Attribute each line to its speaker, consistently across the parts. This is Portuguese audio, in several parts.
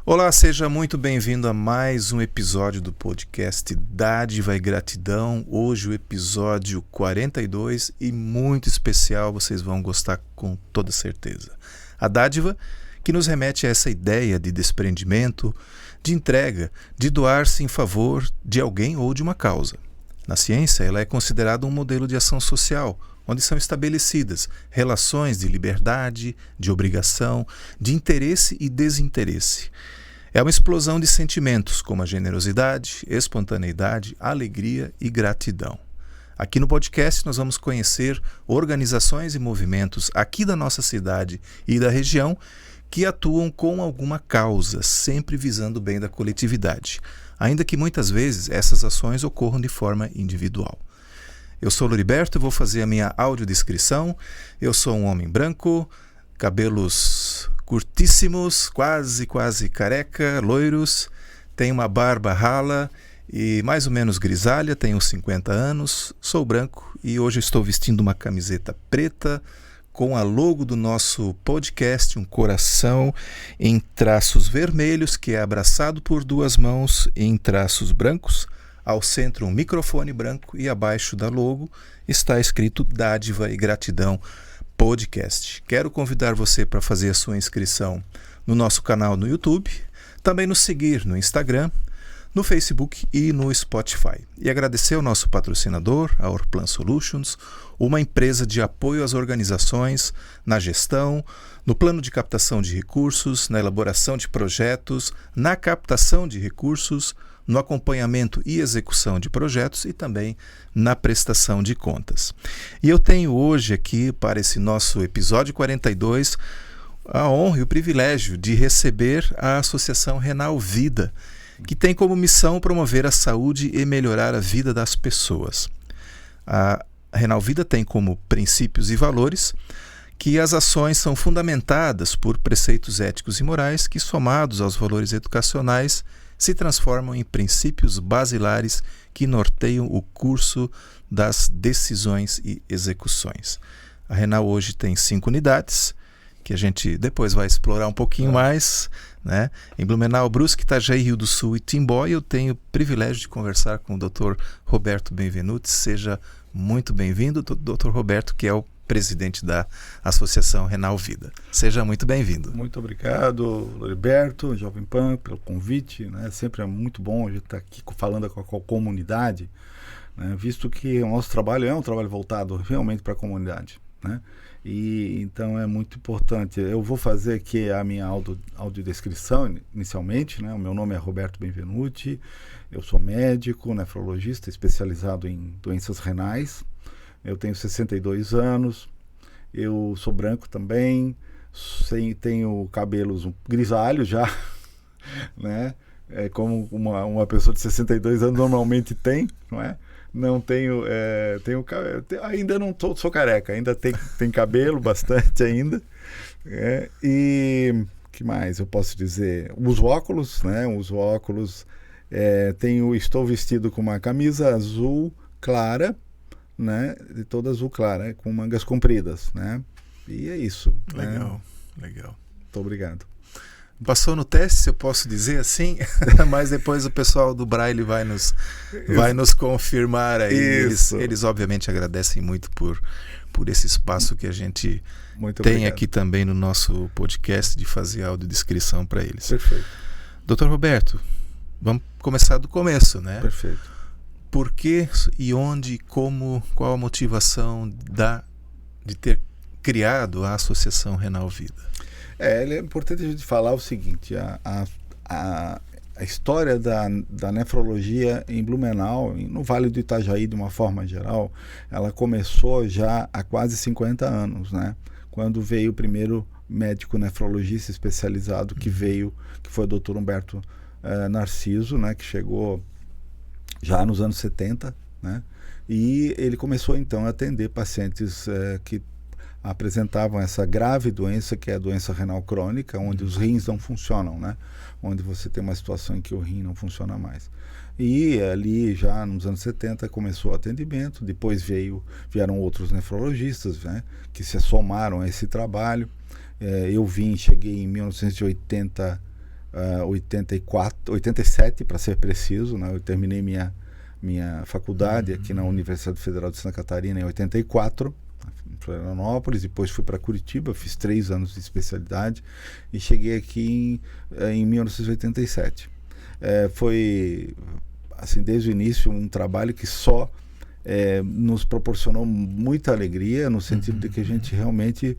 Speaker 1: Olá, seja muito bem-vindo a mais um episódio do podcast Dádiva e Gratidão. Hoje o episódio 42 e muito especial, vocês vão gostar com toda certeza. A dádiva que nos remete a essa ideia de desprendimento, de entrega, de doar-se em favor de alguém ou de uma causa. Na ciência, ela é considerada um modelo de ação social, onde são estabelecidas relações de liberdade, de obrigação, de interesse e desinteresse. É uma explosão de sentimentos como a generosidade, espontaneidade, alegria e gratidão. Aqui no podcast nós vamos conhecer organizações e movimentos aqui da nossa cidade e da região que atuam com alguma causa, sempre visando o bem da coletividade, ainda que muitas vezes essas ações ocorram de forma individual. Eu sou Loriberto e vou fazer a minha audiodescrição. Eu sou um homem branco, cabelos curtíssimos, quase careca, loiros, tenho uma barba rala e mais ou menos grisalha, tenho 50 anos, sou branco e hoje estou vestindo uma camiseta preta com a logo do nosso podcast, um coração em traços vermelhos que é abraçado por duas mãos em traços brancos. Ao centro um microfone branco e abaixo da logo está escrito Dádiva e Gratidão Podcast. Quero convidar você para fazer a sua inscrição no nosso canal no YouTube, também nos seguir no Instagram, no Facebook e no Spotify. E agradecer ao nosso patrocinador, a Orplan Solutions, uma empresa de apoio às organizações na gestão, no plano de captação de recursos, na elaboração de projetos, na captação de recursos, no acompanhamento e execução de projetos e também na prestação de contas. E eu tenho hoje aqui, para esse nosso episódio 42, a honra e o privilégio de receber a Associação Renal Vida, que tem como missão promover a saúde e melhorar a vida das pessoas. A Renal Vida tem como princípios e valores que as ações são fundamentadas por preceitos éticos e morais que, somados aos valores educacionais, se transformam em princípios basilares que norteiam o curso das decisões e execuções. A Renal hoje tem 5 unidades, que a gente depois vai explorar um pouquinho mais, né? Em Blumenau, Brusque, Itajaí, Rio do Sul e Timbó. E eu tenho o privilégio de conversar com o Dr. Roberto Benvenuti. Seja muito bem-vindo, Dr. Roberto, que é o presidente da Associação Renal Vida. Seja muito bem-vindo.
Speaker 2: Muito obrigado, Loriberto, Jovem Pan, pelo convite, né? Sempre é muito bom a gente estar aqui falando com a comunidade, né? Visto que o nosso trabalho é um trabalho voltado realmente para a comunidade, né? E então é muito importante. Eu vou fazer aqui a minha audiodescrição inicialmente, né? O meu nome é Roberto Benvenuti, eu sou médico, nefrologista especializado em doenças renais. Eu tenho 62 anos, eu sou branco também, tenho cabelos grisalhos já, né? É como uma pessoa de 62 anos normalmente tem, não é? Não tenho, ainda não sou careca, ainda tem cabelo bastante ainda. E que mais eu posso dizer? Uso óculos, né? Uso óculos, estou vestido com uma camisa azul clara, né, de toda azul clara, com mangas compridas, né? E é isso.
Speaker 1: Legal,
Speaker 2: né?
Speaker 1: Legal.
Speaker 2: Muito obrigado.
Speaker 1: Passou no teste, se eu posso dizer assim, mas depois o pessoal do Braille vai nos confirmar aí. Eles obviamente agradecem muito por esse espaço que a gente
Speaker 2: muito
Speaker 1: tem
Speaker 2: obrigado.
Speaker 1: Aqui também no nosso podcast de fazer audiodescrição para eles.
Speaker 2: Perfeito.
Speaker 1: Dr. Roberto, vamos começar do começo, né?
Speaker 2: Perfeito.
Speaker 1: Por que e onde, como, qual a motivação de ter criado a Associação Renal Vida?
Speaker 2: É importante a gente falar o seguinte, a história da nefrologia em Blumenau, no Vale do Itajaí de uma forma geral, ela começou já há quase 50 anos, né? Quando veio o primeiro médico nefrologista especializado que foi o Dr. Humberto Narciso, né? Que chegou já nos anos 70, né? E ele começou então a atender pacientes que apresentavam essa grave doença, que é a doença renal crônica, onde os rins não funcionam, né? Onde você tem uma situação em que o rim não funciona mais. E ali já nos anos 70 começou o atendimento, depois vieram outros nefrologistas, né? Que se somaram a esse trabalho. Eu cheguei em 1980 87 para ser preciso, né? Eu terminei minha faculdade aqui na Universidade Federal de Santa Catarina em 84, em Florianópolis. Depois fui para Curitiba, fiz 3 anos de especialidade e cheguei aqui em 1987. Foi, assim, desde o início um trabalho que só nos proporcionou muita alegria, no sentido de que a gente realmente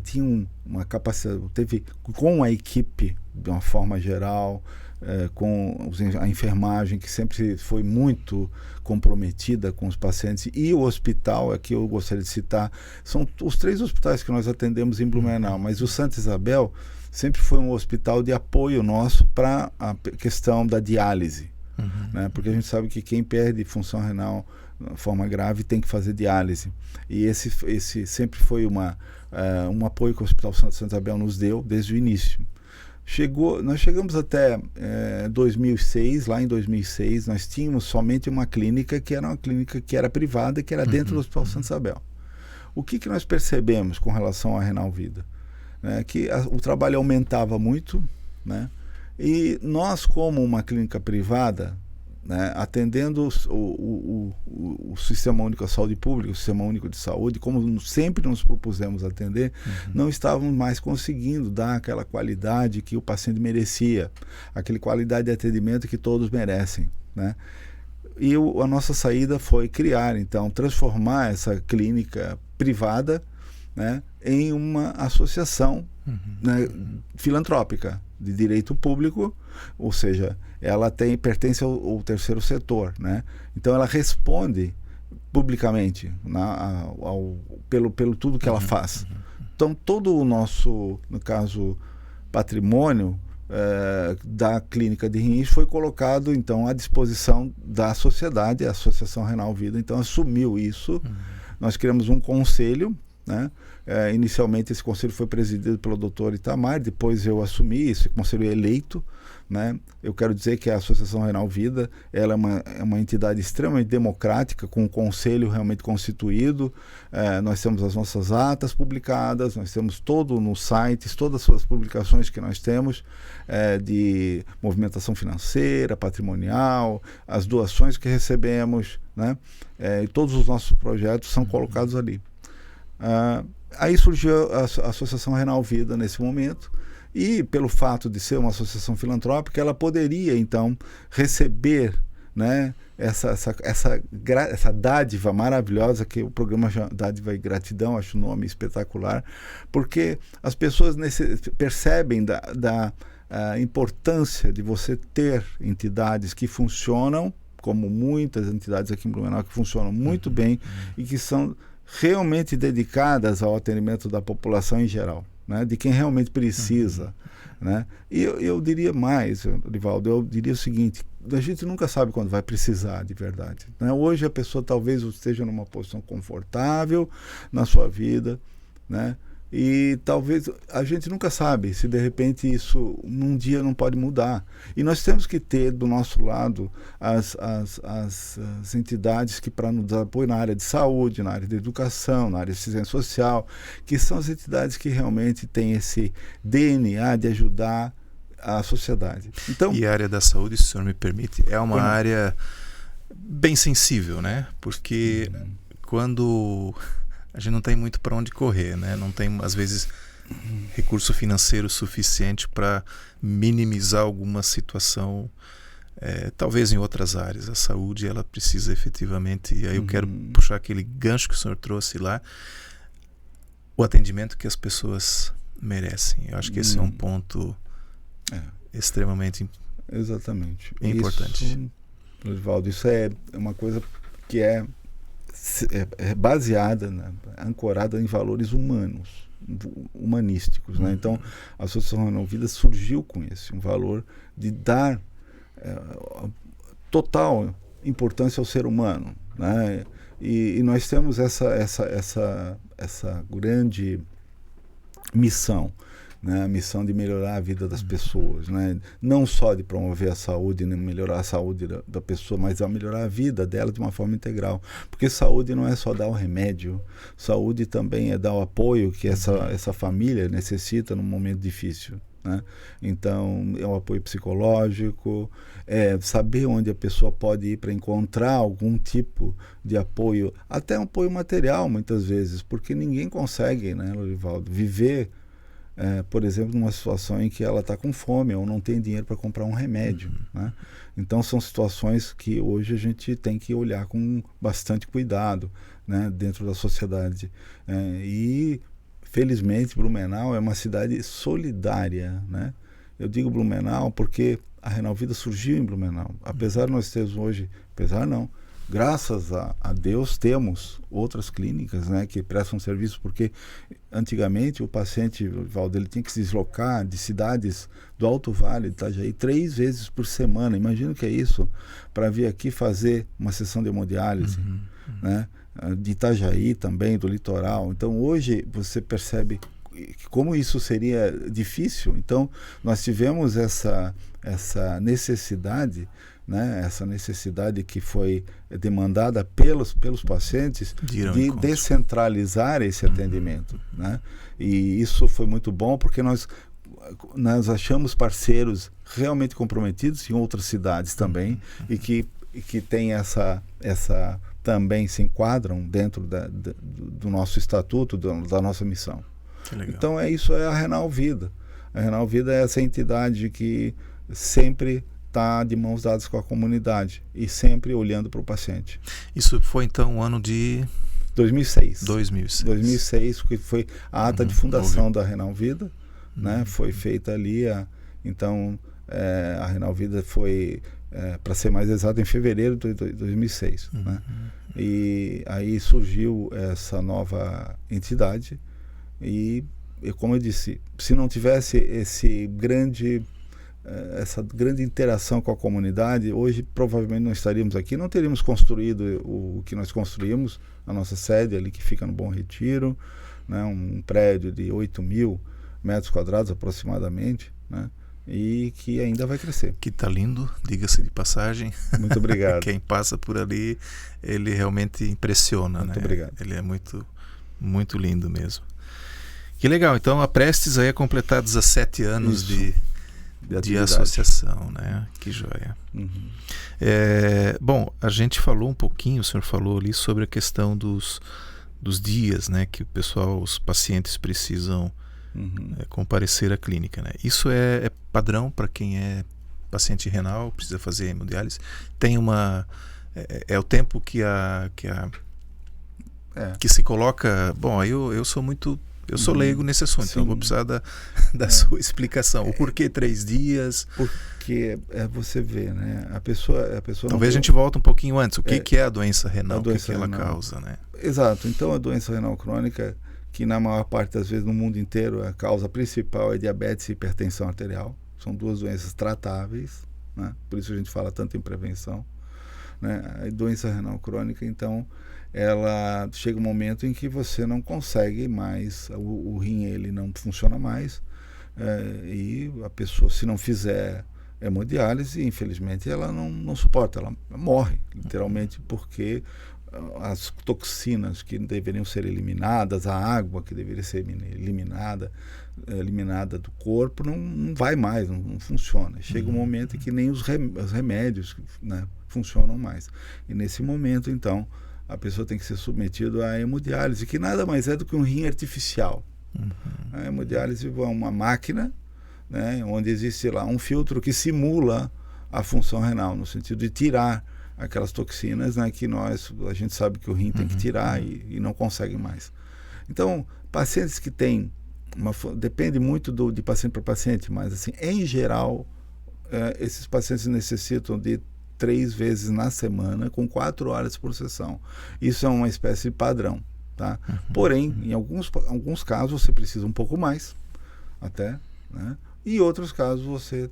Speaker 2: tinha uma capacidade, teve com a equipe de uma forma geral, com a enfermagem, que sempre foi muito comprometida com os pacientes, e o hospital, aqui eu gostaria de citar, são os 3 hospitais que nós atendemos em Blumenau, mas o Santa Isabel sempre foi um hospital de apoio nosso para a questão da diálise, né? Porque a gente sabe que quem perde função renal de forma grave tem que fazer diálise, e esse sempre foi um apoio que o Hospital Santa Isabel nos deu desde o início. Nós chegamos até 2006. Lá em 2006 nós tínhamos somente uma clínica que era privada, que era dentro do Hospital Santa Isabel. O que nós percebemos com relação à Renal Vida? Que o trabalho aumentava muito, né? E nós, como uma clínica privada, né, atendendo o Sistema Único de Saúde Pública, o Sistema Único de Saúde, como sempre nos propusemos atender, não estávamos mais conseguindo dar aquela qualidade que o paciente merecia, aquela qualidade de atendimento que todos merecem, né? E a nossa saída foi criar, então, transformar essa clínica privada, né, em uma associação, né, filantrópica de direito público, ou seja, ela pertence ao terceiro setor, né? Então ela responde publicamente, pelo tudo que ela faz. Então todo o nosso, no caso, patrimônio da clínica de rins foi colocado então à disposição da sociedade, a Associação Renal Vida então assumiu isso. Nós criamos um conselho, né? Inicialmente esse conselho foi presidido pelo Dr. Itamar, depois eu assumi, esse conselho é eleito, né? Eu quero dizer que a Associação Renal Vida ela é uma entidade extremamente democrática, com um conselho realmente constituído. Nós temos as nossas atas publicadas, nós temos todo no site, todas as publicações que nós temos de movimentação financeira, patrimonial, as doações que recebemos, né? E todos os nossos projetos são colocados ali. Aí surgiu a Associação Renal Vida nesse momento, e pelo fato de ser uma associação filantrópica, ela poderia então receber, né, essa dádiva maravilhosa, que o programa Dádiva e Gratidão, acho o nome espetacular, porque as pessoas percebem da importância de você ter entidades que funcionam, como muitas entidades aqui em Blumenau, que funcionam muito bem e que são realmente dedicadas ao atendimento da população em geral, né? De quem realmente precisa, né? E eu diria mais, Rivaldo, eu diria o seguinte: a gente nunca sabe quando vai precisar de verdade, né? Hoje a pessoa talvez esteja numa posição confortável na sua vida, né? E talvez a gente nunca sabe se de repente isso num dia não pode mudar, e nós temos que ter do nosso lado as entidades que para nos dar apoio na área de saúde, na área de educação, na área de assistência social, que são as entidades que realmente têm esse DNA de ajudar a sociedade. Então,
Speaker 1: e a área da saúde, se o senhor me permite, é uma área bem sensível, né? Porque quando a gente não tem muito para onde correr, né? Não tem, às vezes, recurso financeiro suficiente para minimizar alguma situação, talvez em outras áreas. A saúde, ela precisa efetivamente, e aí eu quero puxar aquele gancho que o senhor trouxe lá, o atendimento que as pessoas merecem. Eu acho que esse é um ponto extremamente
Speaker 2: exatamente
Speaker 1: importante.
Speaker 2: Osvaldo, isso é uma coisa que é baseada, né, ancorada em valores humanísticos, né? Então a Associação Renal Vida surgiu com esse um valor de dar total importância ao ser humano, né? E nós temos essa grande missão, né? A missão de melhorar a vida das pessoas, né? Não só de promover a saúde, nem melhorar a saúde da pessoa, mas a melhorar a vida dela de uma forma integral, porque saúde não é só dar o remédio, saúde também é dar o apoio que essa família necessita num momento difícil, né? Então, é um apoio psicológico, saber onde a pessoa pode ir para encontrar algum tipo de apoio, até um apoio material, muitas vezes, porque ninguém consegue, né, Lorivaldo, viver, por exemplo, numa situação em que ela está com fome ou não tem dinheiro para comprar um remédio, né? Então, são situações que hoje a gente tem que olhar com bastante cuidado, né, dentro da sociedade. E felizmente, Blumenau é uma cidade solidária, né? Eu digo Blumenau porque a Renal Vida surgiu em Blumenau. Apesar de nós termos hoje, graças a Deus temos outras clínicas, né, que prestam serviço, porque antigamente o paciente, Valdo, ele tinha que se deslocar de cidades do Alto Vale, de Itajaí, 3 vezes por semana. Imagina o que é isso, para vir aqui fazer uma sessão de hemodiálise, né? De Itajaí também, do litoral. Então hoje você percebe como isso seria difícil. Então nós tivemos essa necessidade, né? Essa necessidade que foi demandada pelos pacientes de descentralizar esse atendimento, né? E isso foi muito bom porque nós achamos parceiros realmente comprometidos em outras cidades também, e que tem essa também se enquadram dentro do nosso estatuto, da nossa missão. Então isso é a Renal Vida. A Renal Vida é essa entidade que sempre está de mãos dadas com a comunidade e sempre olhando para o paciente.
Speaker 1: Isso foi então o ano de
Speaker 2: 2006.
Speaker 1: 2006,
Speaker 2: que foi a ata de fundação da Renal Vida, né? Foi feita ali. Então a Renal Vida foi, para ser mais exato, em fevereiro de 2006. Né? E aí surgiu essa nova entidade e, como eu disse, se não tivesse essa grande interação com a comunidade, hoje provavelmente não estaríamos aqui, não teríamos construído o que nós construímos, a nossa sede ali que fica no Bom Retiro, né? Um prédio de 8.000 metros quadrados aproximadamente, né? E que ainda vai crescer.
Speaker 1: Que está lindo, diga-se de passagem.
Speaker 2: Muito obrigado.
Speaker 1: Quem passa por ali, ele realmente impressiona.
Speaker 2: Muito
Speaker 1: né?
Speaker 2: Obrigado.
Speaker 1: Ele é muito, muito lindo mesmo. Que legal, então a Prestes aí a completar 17 anos de associação, né? Que joia. Bom, a gente falou um pouquinho, o senhor falou ali sobre a questão dos dias, né? Que o pessoal, os pacientes precisam comparecer à clínica, né? Isso é padrão para quem é paciente renal, precisa fazer hemodiálise. Tem é o tempo que se coloca. Bom, eu sou leigo nesse assunto, então vou precisar da sua explicação. O porquê 3 dias?
Speaker 2: Porque você vê, né? A pessoa
Speaker 1: talvez a gente volte um pouquinho antes. O que é a doença renal? O que ela causa, né?
Speaker 2: Exato. Então a doença renal crônica, que na maior parte das vezes no mundo inteiro a causa principal é diabetes e hipertensão arterial. São 2 doenças tratáveis, né? Por isso a gente fala tanto em prevenção, né? A doença renal crônica, então, ela chega um momento em que você não consegue mais, o rim ele não funciona mais, e a pessoa, se não fizer hemodiálise, infelizmente ela não suporta, ela morre literalmente, porque as toxinas que deveriam ser eliminadas, a água que deveria ser eliminada do corpo, não vai mais, não funciona. Chega um momento em que nem os remédios, né, funcionam mais. E nesse momento, então, a pessoa tem que ser submetida à hemodiálise, que nada mais é do que um rim artificial. A hemodiálise é uma máquina, né, onde existe lá um filtro que simula a função renal, no sentido de tirar aquelas toxinas, né, que a gente sabe que o rim tem que tirar e não consegue mais. Então, pacientes que têm depende muito de paciente para paciente, mas assim, em geral, esses pacientes necessitam de 3 vezes na semana, com 4 horas por sessão. Isso é uma espécie de padrão, tá? Porém, em alguns casos você precisa um pouco mais, até, né? E em outros casos você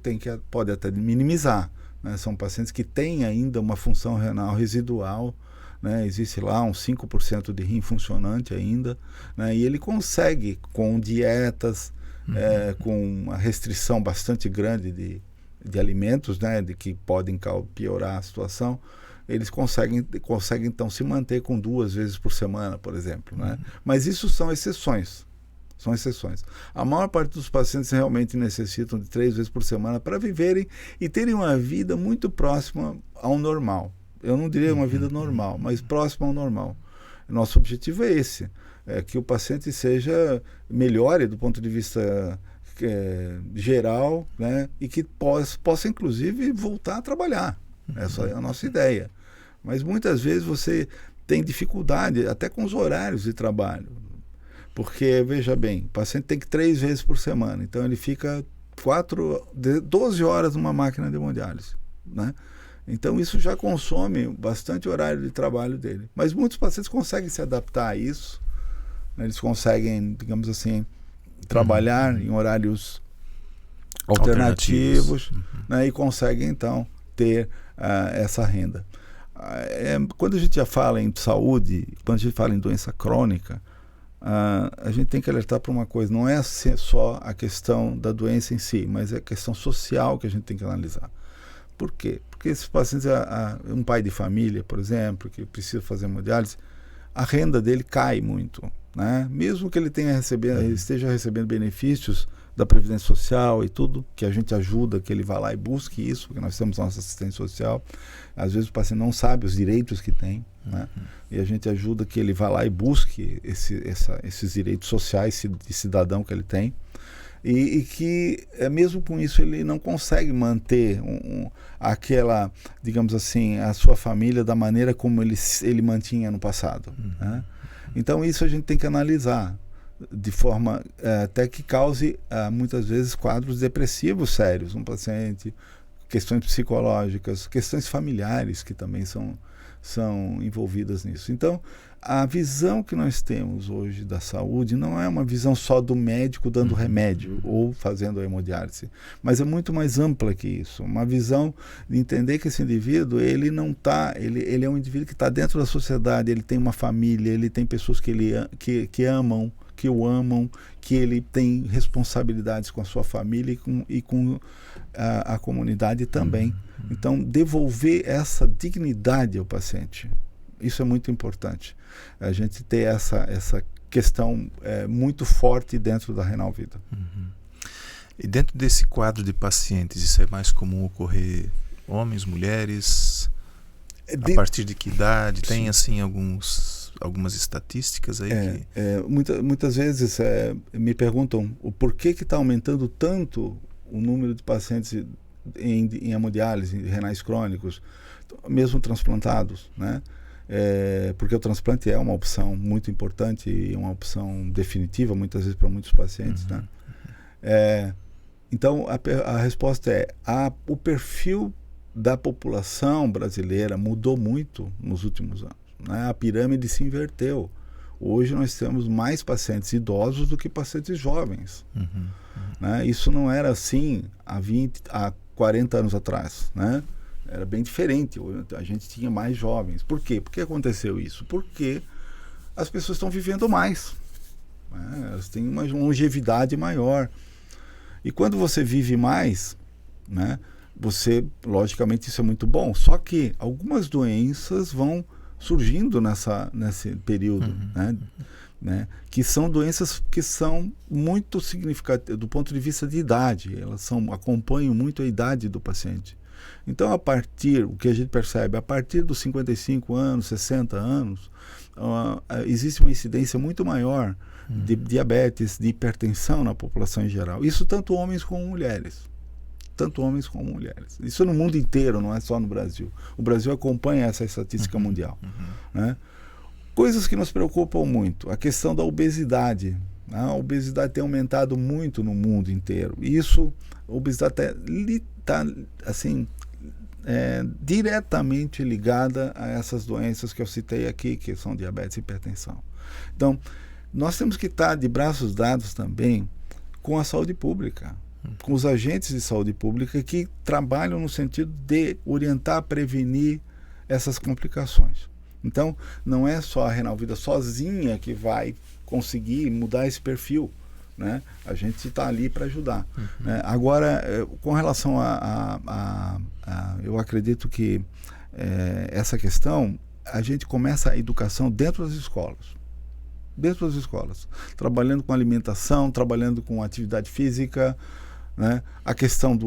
Speaker 2: pode até minimizar, né? São pacientes que têm ainda uma função renal residual, né? Existe lá uns 5% de rim funcionante ainda, né? E ele consegue, com dietas, com uma restrição bastante grande de alimentos, né, de que podem piorar a situação, eles conseguem então se manter com 2 vezes por semana, por exemplo, né? Mas isso são exceções, São exceções. A maior parte dos pacientes realmente necessitam de 3 vezes por semana para viverem e terem uma vida muito próxima ao normal. Eu não diria uma vida normal, mas próxima ao normal. Nosso objetivo é esse, que o paciente melhore do ponto de vista geral, né, e que possa inclusive voltar a trabalhar. Essa é a nossa ideia. Mas muitas vezes você tem dificuldade até com os horários de trabalho. Porque, veja bem, o paciente tem que 3 vezes por semana. Então ele fica 12 horas numa máquina de hemodiálise, né? Então isso já consome bastante horário de trabalho dele. Mas muitos pacientes conseguem se adaptar a isso, né? Eles conseguem, digamos assim, trabalhar em horários alternativos, né? E conseguem então ter essa renda. Quando a gente já fala em saúde, quando a gente fala em doença crônica, a gente tem que alertar para uma coisa: não é só a questão da doença em si, mas é a questão social que a gente tem que analisar. Por quê? Porque esses pacientes, um pai de família, por exemplo, que precisa fazer hemodiálise, a renda dele cai muito, né? Mesmo que ele esteja recebendo benefícios da Previdência Social e tudo, que a gente ajuda, que ele vá lá e busque isso, porque nós temos nossa assistente social. Às vezes o paciente não sabe os direitos que tem, né? E a gente ajuda que ele vá lá e busque esses direitos sociais de cidadão que ele tem. E que, mesmo com isso, ele não consegue manter aquela, digamos assim, a sua família da maneira como ele mantinha no passado, né? Então isso a gente tem que analisar de forma até que cause muitas vezes quadros depressivos sérios no paciente, questões psicológicas, questões familiares que também são envolvidas nisso. Então, a visão que nós temos hoje da saúde não é uma visão só do médico dando remédio ou fazendo a hemodiálise, mas é muito mais ampla que isso. Uma visão de entender que esse indivíduo, ele é um indivíduo que está dentro da sociedade, ele tem uma família, ele tem pessoas que o amam, que ele tem responsabilidades com a sua família e com a comunidade também. Então, devolver essa dignidade ao paciente, isso é muito importante. A gente ter essa questão muito forte dentro da Renal Vida.
Speaker 1: E dentro desse quadro de pacientes, isso é mais comum ocorrer homens, mulheres? A partir de que idade? Sim. Tem assim algumas estatísticas aí?
Speaker 2: Muitas vezes me perguntam o porquê que está aumentando tanto o número de pacientes em hemodiálise, em renais crônicos, mesmo transplantados, né? Porque o transplante é uma opção muito importante e uma opção definitiva, muitas vezes, para muitos pacientes, né? Então, a resposta o perfil da população brasileira mudou muito nos últimos anos, né? A pirâmide se inverteu. Hoje nós temos mais pacientes idosos do que pacientes jovens. Né? Isso não era assim há 40 anos atrás, né? Era bem diferente. A gente tinha mais jovens. Por quê? Por que aconteceu isso? Porque as pessoas estão vivendo mais, né? Elas têm uma longevidade maior. E quando você vive mais, né, logicamente isso é muito bom. Só que algumas doenças vão surgindo nesse período, né, que são doenças que são muito significativas do ponto de vista de idade. Elas acompanham muito a idade do paciente. Então, o que a gente percebe, a partir dos 55 anos, 60 anos, existe uma incidência muito maior de diabetes, de hipertensão na população em geral. Isso tanto homens como mulheres. Isso no mundo inteiro, não é só no Brasil. O Brasil acompanha essa estatística mundial, né? Coisas que nos preocupam muito. A questão da obesidade. A obesidade tem aumentado muito no mundo inteiro. A obesidade está assim, diretamente ligada a essas doenças que eu citei aqui, que são diabetes e hipertensão. Então, nós temos que estar de braços dados também com a saúde pública, com os agentes de saúde pública que trabalham no sentido de orientar, prevenir essas complicações. Então, não é só a Renal Vida sozinha que vai conseguir mudar esse perfil, né? A gente está ali para ajudar, né? Agora, com relação eu acredito que essa questão, a gente começa a educação dentro das escolas. dentro das escolas, trabalhando com alimentação, trabalhando com atividade física, né? A questão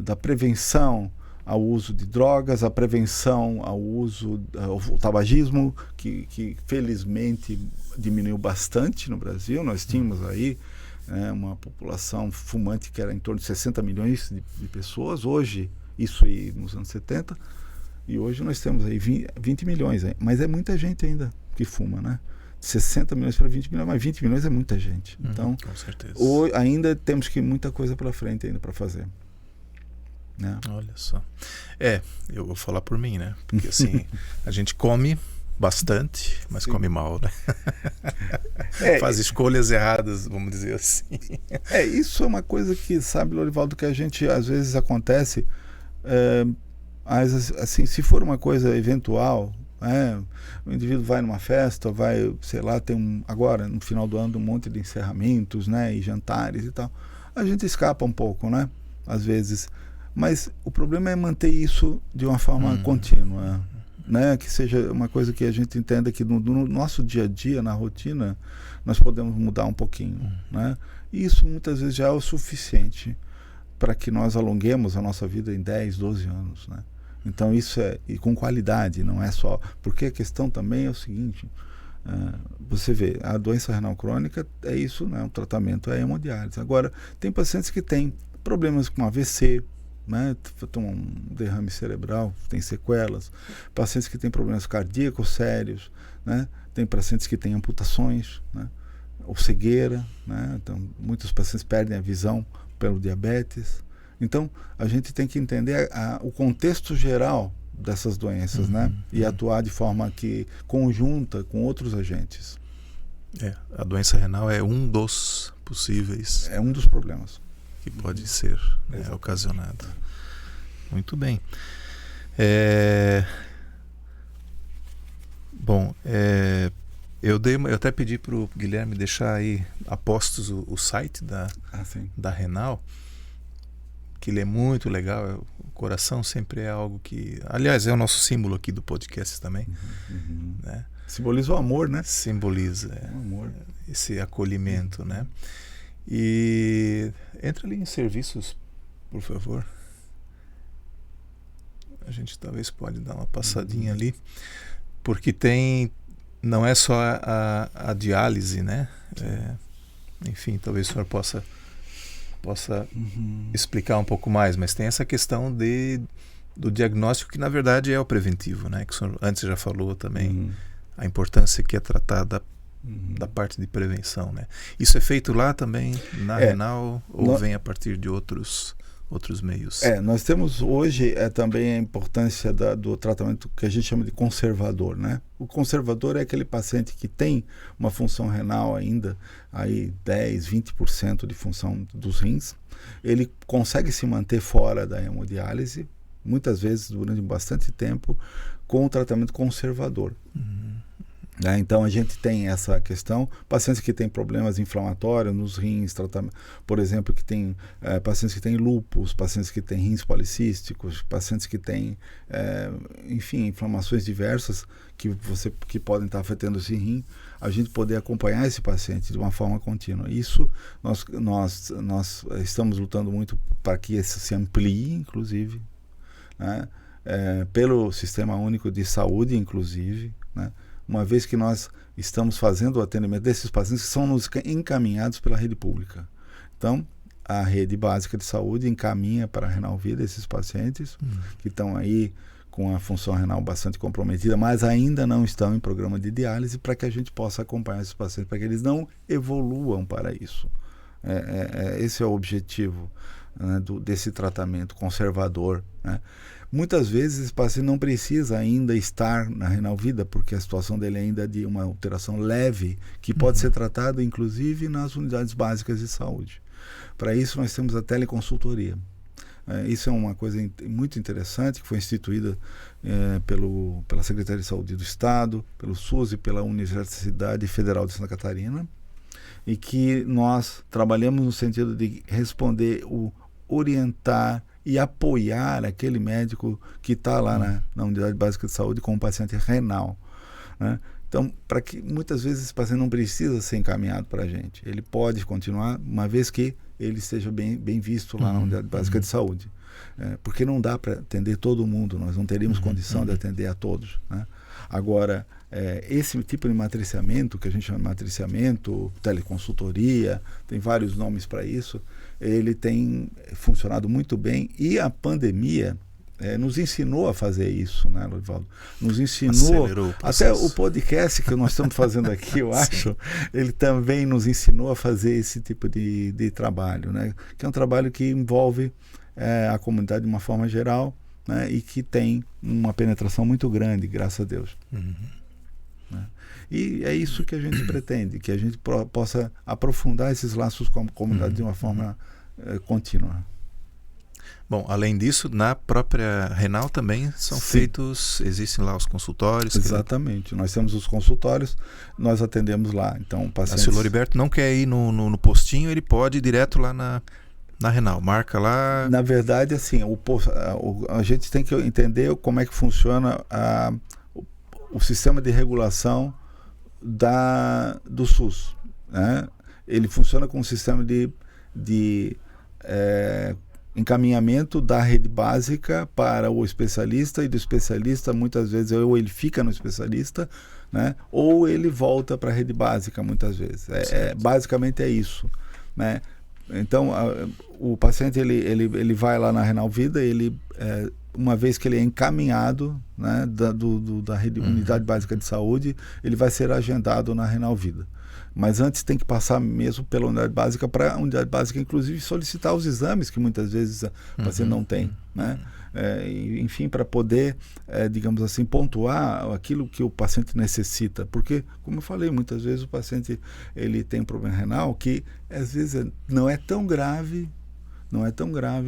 Speaker 2: da prevenção ao uso de drogas, a prevenção ao uso ao tabagismo, que felizmente diminuiu bastante no Brasil. Nós tínhamos aí uma população fumante que era em torno de 60 milhões de pessoas, hoje, isso aí nos anos 70, e hoje nós temos aí 20 milhões, mas é muita gente ainda que fuma, né? 60 milhões para 20 milhões, mas 20 milhões é muita gente. Então,
Speaker 1: com certeza.
Speaker 2: Ainda temos que muita coisa para frente ainda para fazer. Né?
Speaker 1: Olha só. Eu vou falar por mim, né? Porque assim, a gente come bastante, mas come mal, né? Faz escolhas erradas, vamos dizer assim.
Speaker 2: Isso é uma coisa que, sabe, Lorivaldo, que a gente, às vezes acontece, assim, se for uma coisa eventual, o indivíduo vai numa festa, vai, sei lá, agora, no final do ano, um monte de encerramentos, né, e jantares e tal, a gente escapa um pouco, né, às vezes, mas o problema é manter isso de uma forma contínua, né, que seja uma coisa que a gente entenda que no nosso dia a dia, na rotina, nós podemos mudar um pouquinho, né, e isso muitas vezes já é o suficiente para que nós alonguemos a nossa vida em 10, 12 anos, né. Então isso e com qualidade, não é só... Porque a questão também é o seguinte, você vê, a doença renal crônica é isso, né? O tratamento é hemodiálise. Agora, tem pacientes que têm problemas com AVC, né? Um derrame cerebral, tem sequelas, pacientes que têm problemas cardíacos sérios, né? Tem pacientes que têm amputações, né? Ou cegueira, né? Então, muitos pacientes perdem a visão pelo diabetes. Então, a gente tem que entender o contexto geral dessas doenças, né? E atuar de forma conjunta com outros agentes.
Speaker 1: A doença renal é um dos possíveis.
Speaker 2: É um dos problemas.
Speaker 1: Que pode ser ocasionado. Muito bem. Bom, eu até pedi para o Guilherme deixar aí a postos o site da Renal, que ele é muito legal. O coração sempre é algo que... Aliás, é o nosso símbolo aqui do podcast também. Né?
Speaker 2: Simboliza o amor, né?
Speaker 1: Simboliza
Speaker 2: o amor.
Speaker 1: Esse acolhimento, né? E entra ali em serviços, por favor. A gente talvez pode dar uma passadinha ali, porque não é só a diálise, né? Enfim, talvez o senhor possa explicar um pouco mais, mas tem essa questão do diagnóstico, que na verdade é o preventivo, né? Que o senhor antes já falou também, a importância que é tratada da parte de prevenção, né? Isso é feito lá também na Renal, ou vem a partir de outros meios?
Speaker 2: Nós temos hoje também a importância do tratamento que a gente chama de conservador, né? O conservador é aquele paciente que tem uma função renal ainda, aí 10, 20% de função dos rins. Ele consegue se manter fora da hemodiálise, muitas vezes durante bastante tempo, com o tratamento conservador. Então a gente tem essa questão, pacientes que têm problemas inflamatórios nos rins, por exemplo, que tem pacientes que têm lúpus, pacientes que têm rins policísticos, pacientes que têm, enfim, inflamações diversas que podem estar afetando esse rim, a gente poder acompanhar esse paciente de uma forma contínua. Isso nós estamos lutando muito para que isso se amplie, inclusive, né? Pelo Sistema Único de Saúde, inclusive, né? Uma vez que nós estamos fazendo o atendimento desses pacientes que são encaminhados pela rede pública. Então, a rede básica de saúde encaminha para a Renal Vida esses pacientes que estão aí com a função renal bastante comprometida, mas ainda não estão em programa de diálise, para que a gente possa acompanhar esses pacientes, para que eles não evoluam para isso. Esse é o objetivo, né, desse tratamento conservador, né? Muitas vezes esse paciente não precisa ainda estar na Renal Vida, porque a situação dele ainda é de uma alteração leve, que pode ser tratada inclusive nas unidades básicas de saúde. Para isso nós temos a teleconsultoria. Isso é uma coisa muito interessante, que foi instituída pela Secretaria de Saúde do Estado, pelo SUS e pela Universidade Federal de Santa Catarina, e que nós trabalhamos no sentido de responder, orientar e apoiar aquele médico que está lá na unidade básica de saúde com um paciente renal, né? Então, para que muitas vezes esse paciente não precisa ser encaminhado para a gente. Ele pode continuar, uma vez que ele esteja bem visto lá na unidade básica de saúde. Porque não dá para atender todo mundo, nós não teríamos condição de atender a todos, né? Agora, esse tipo de matriciamento, que a gente chama de matriciamento, teleconsultoria, tem vários nomes para isso, ele tem funcionado muito bem, e a pandemia nos ensinou a fazer isso, né, Lorivaldo? Nos ensinou, até o podcast que nós estamos fazendo aqui, eu acho, ele também nos ensinou a fazer esse tipo de trabalho, né? Que é um trabalho que envolve a comunidade de uma forma geral, né? E que tem uma penetração muito grande, graças a Deus. Né? E é isso que a gente pretende, que a gente possa aprofundar esses laços com a comunidade de uma forma contínua.
Speaker 1: Bom, além disso, na própria Renal também são feitos, existem lá os consultórios.
Speaker 2: Exatamente, nós temos os consultórios, nós atendemos lá. Então, pacientes...
Speaker 1: Se o Loriberto não quer ir no postinho, ele pode ir direto lá na Renal, marca lá.
Speaker 2: Na verdade, assim, a gente tem que entender como é que funciona o sistema de regulação do SUS, né? Ele funciona com um sistema de encaminhamento da rede básica para o especialista, e do especialista muitas vezes ou ele fica no especialista, né, ou ele volta para a rede básica muitas vezes. Basicamente é isso, né? Então o paciente ele vai lá na Renal Vida, uma vez que ele é encaminhado, né, da rede unidade básica de saúde, ele vai ser agendado na Renal Vida. Mas antes tem que passar mesmo pela unidade básica, para a unidade básica, inclusive, solicitar os exames que muitas vezes o paciente não tem, né? Enfim, para poder, digamos assim, pontuar aquilo que o paciente necessita. Porque, como eu falei, muitas vezes o paciente ele tem um problema renal que, às vezes, não é tão grave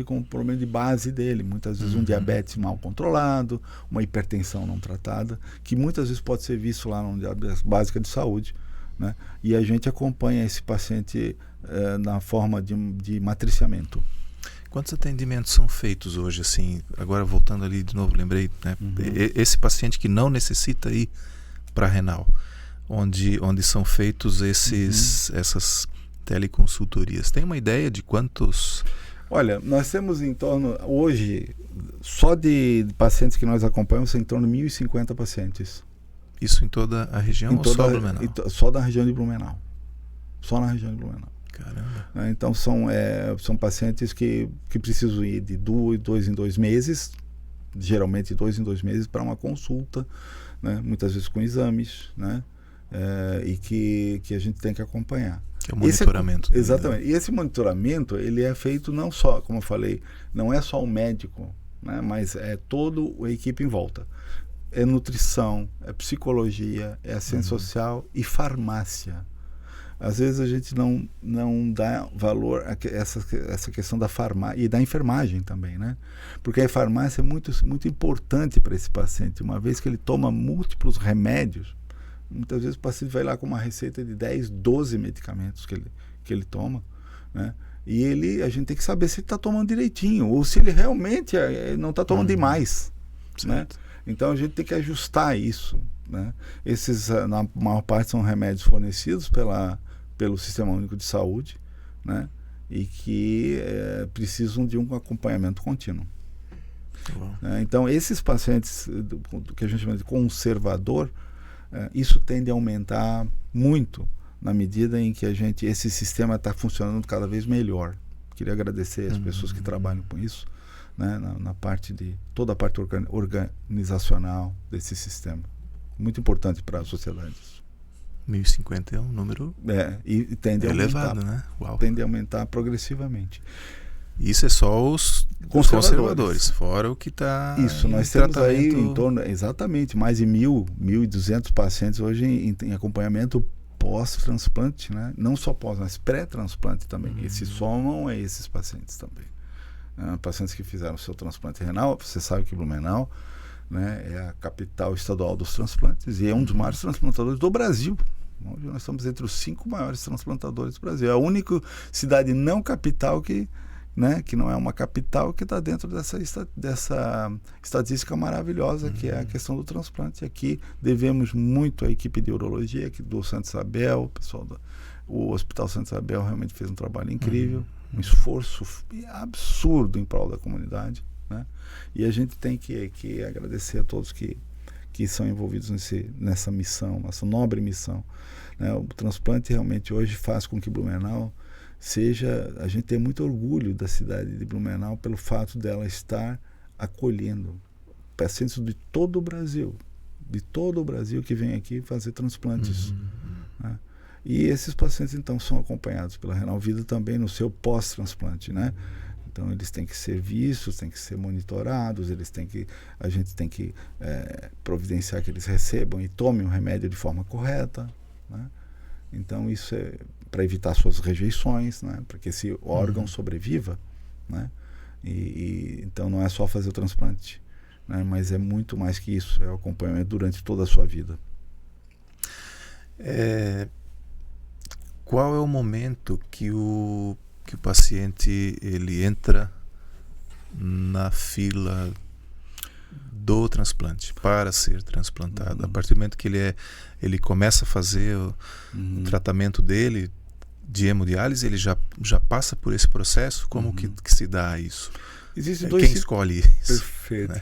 Speaker 2: como o problema de base dele. Muitas vezes um diabetes mal controlado, uma hipertensão não tratada, que muitas vezes pode ser visto lá na unidade básica de saúde, né? E a gente acompanha esse paciente na forma de matriciamento.
Speaker 1: Quantos atendimentos são feitos hoje, assim, agora voltando ali de novo, lembrei, né? Esse paciente que não necessita ir para a Renal, onde são feitos essas teleconsultorias, tem uma ideia de quantos?
Speaker 2: Olha, nós temos em torno, hoje, só de pacientes que nós acompanhamos, em torno de 1.050 pacientes.
Speaker 1: Isso em toda a região ou só Blumenau?
Speaker 2: Só da região de Blumenau. Só na região de Blumenau.
Speaker 1: Caramba.
Speaker 2: Então são pacientes que precisam ir de 2 em 2 meses, geralmente 2 em 2 meses, para uma consulta, né? Muitas vezes com exames, né? E que a gente tem que acompanhar.
Speaker 1: Que é o monitoramento.
Speaker 2: Exatamente. E esse monitoramento, ele é feito não só, como eu falei, não é só o médico, né? Mas é toda a equipe em volta. É nutrição, é psicologia, é assistência social e farmácia. Às vezes a gente não dá valor a essa questão da farmácia e da enfermagem também, né? Porque a farmácia é muito, muito importante para esse paciente. Uma vez que ele toma múltiplos remédios, muitas vezes o paciente vai lá com uma receita de 10, 12 medicamentos que ele toma, né? E a gente tem que saber se ele está tomando direitinho ou se ele realmente não está tomando demais, né? Então a gente tem que ajustar isso, né? Esses, na maior parte, são remédios fornecidos pelo Sistema Único de Saúde, né? E que precisam de um acompanhamento contínuo. Então esses pacientes que a gente chama de conservador, isso tende a aumentar muito na medida em que esse sistema está funcionando cada vez melhor. Queria agradecer as pessoas que trabalham com isso, né, na parte toda a parte organizacional desse sistema. Muito importante para a sociedade.
Speaker 1: 1.050 é um número
Speaker 2: e tende a aumentar,
Speaker 1: elevado, né? Uau.
Speaker 2: Tende a aumentar progressivamente.
Speaker 1: Isso é só os conservadores, fora o que está.
Speaker 2: Isso, nós temos aí em torno, exatamente, mais de 1.200 pacientes hoje em acompanhamento pós-transplante, né? Não só pós, mas pré-transplante também. E se somam a esses pacientes também. Pacientes que fizeram seu transplante renal. Você sabe que Blumenau, né, é a capital estadual dos transplantes e é um dos maiores transplantadores do Brasil. Hoje nós estamos entre os 5 maiores transplantadores do Brasil. É a única cidade não capital que né, que não é uma capital, que está dentro dessa estatística maravilhosa que é a questão do transplante. Aqui devemos muito à equipe de urologia aqui do Santa Isabel, o pessoal o Hospital Santa Isabel realmente fez um trabalho incrível, um esforço absurdo em prol da comunidade, né? E a gente tem que agradecer a todos que são envolvidos nessa missão, nessa nobre missão, né? O transplante realmente hoje faz com que Blumenau a gente tem muito orgulho da cidade de Blumenau pelo fato dela estar acolhendo pacientes de todo o Brasil que vem aqui fazer transplantes, né? E esses pacientes então são acompanhados pela Renal Vida também no seu pós-transplante, né? Então eles têm que ser vistos, têm que ser monitorados, a gente tem que providenciar que eles recebam e tomem o remédio de forma correta, né? Então isso é para evitar suas rejeições, né? Para que esse órgão sobreviva, né? E então não é só fazer o transplante, né? Mas é muito mais que isso, é o acompanhamento durante toda a sua vida.
Speaker 1: Qual é o momento que o paciente ele entra na fila do transplante para ser transplantado? A partir do momento que ele começa a fazer o tratamento dele de hemodiálise, ele já passa por esse processo? Como que se dá isso?
Speaker 2: Existem
Speaker 1: quem escolhe isso?
Speaker 2: Perfeito. Né?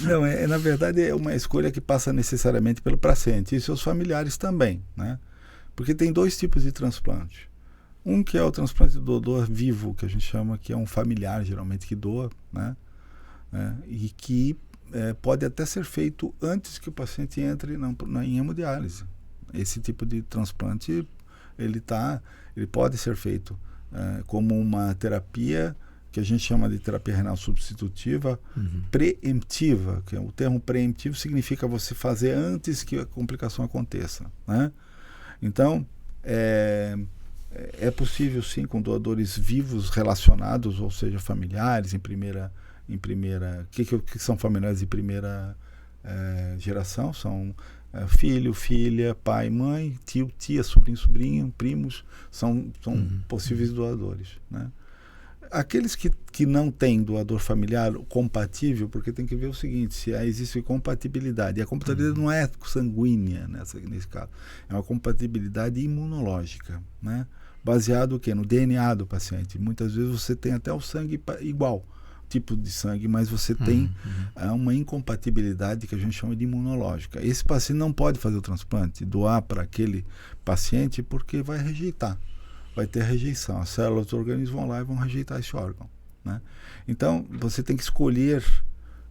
Speaker 2: Não, na verdade é uma escolha que passa necessariamente pelo paciente e seus familiares também, né? Porque tem dois tipos de transplante. Um que é o transplante do doador vivo, que a gente chama, que é um familiar geralmente que doa, né? E que pode até ser feito antes que o paciente entre em hemodiálise. Esse tipo de transplante ele pode ser feito como uma terapia que a gente chama de terapia renal substitutiva preemptiva, que o termo preemptivo significa você fazer antes que a complicação aconteça, né? Então é possível sim com doadores vivos relacionados, ou seja, familiares em primeira que são familiares de primeira geração, são filho, filha, pai, mãe, tio, tia, sobrinho, primos, são possíveis doadores, né? Aqueles que não têm doador familiar compatível, porque tem que ver o seguinte, se existe compatibilidade, e a compatibilidade não é sanguínea nesse caso, é uma compatibilidade imunológica, né? Baseado no DNA do paciente. Muitas vezes você tem até o sangue igual, tipo de sangue, mas você tem uma incompatibilidade que a gente chama de imunológica. Esse paciente não pode fazer o transplante, doar para aquele paciente, porque vai rejeitar. Vai ter rejeição. As células do organismo vão lá e vão rejeitar esse órgão, né? Então, você tem que escolher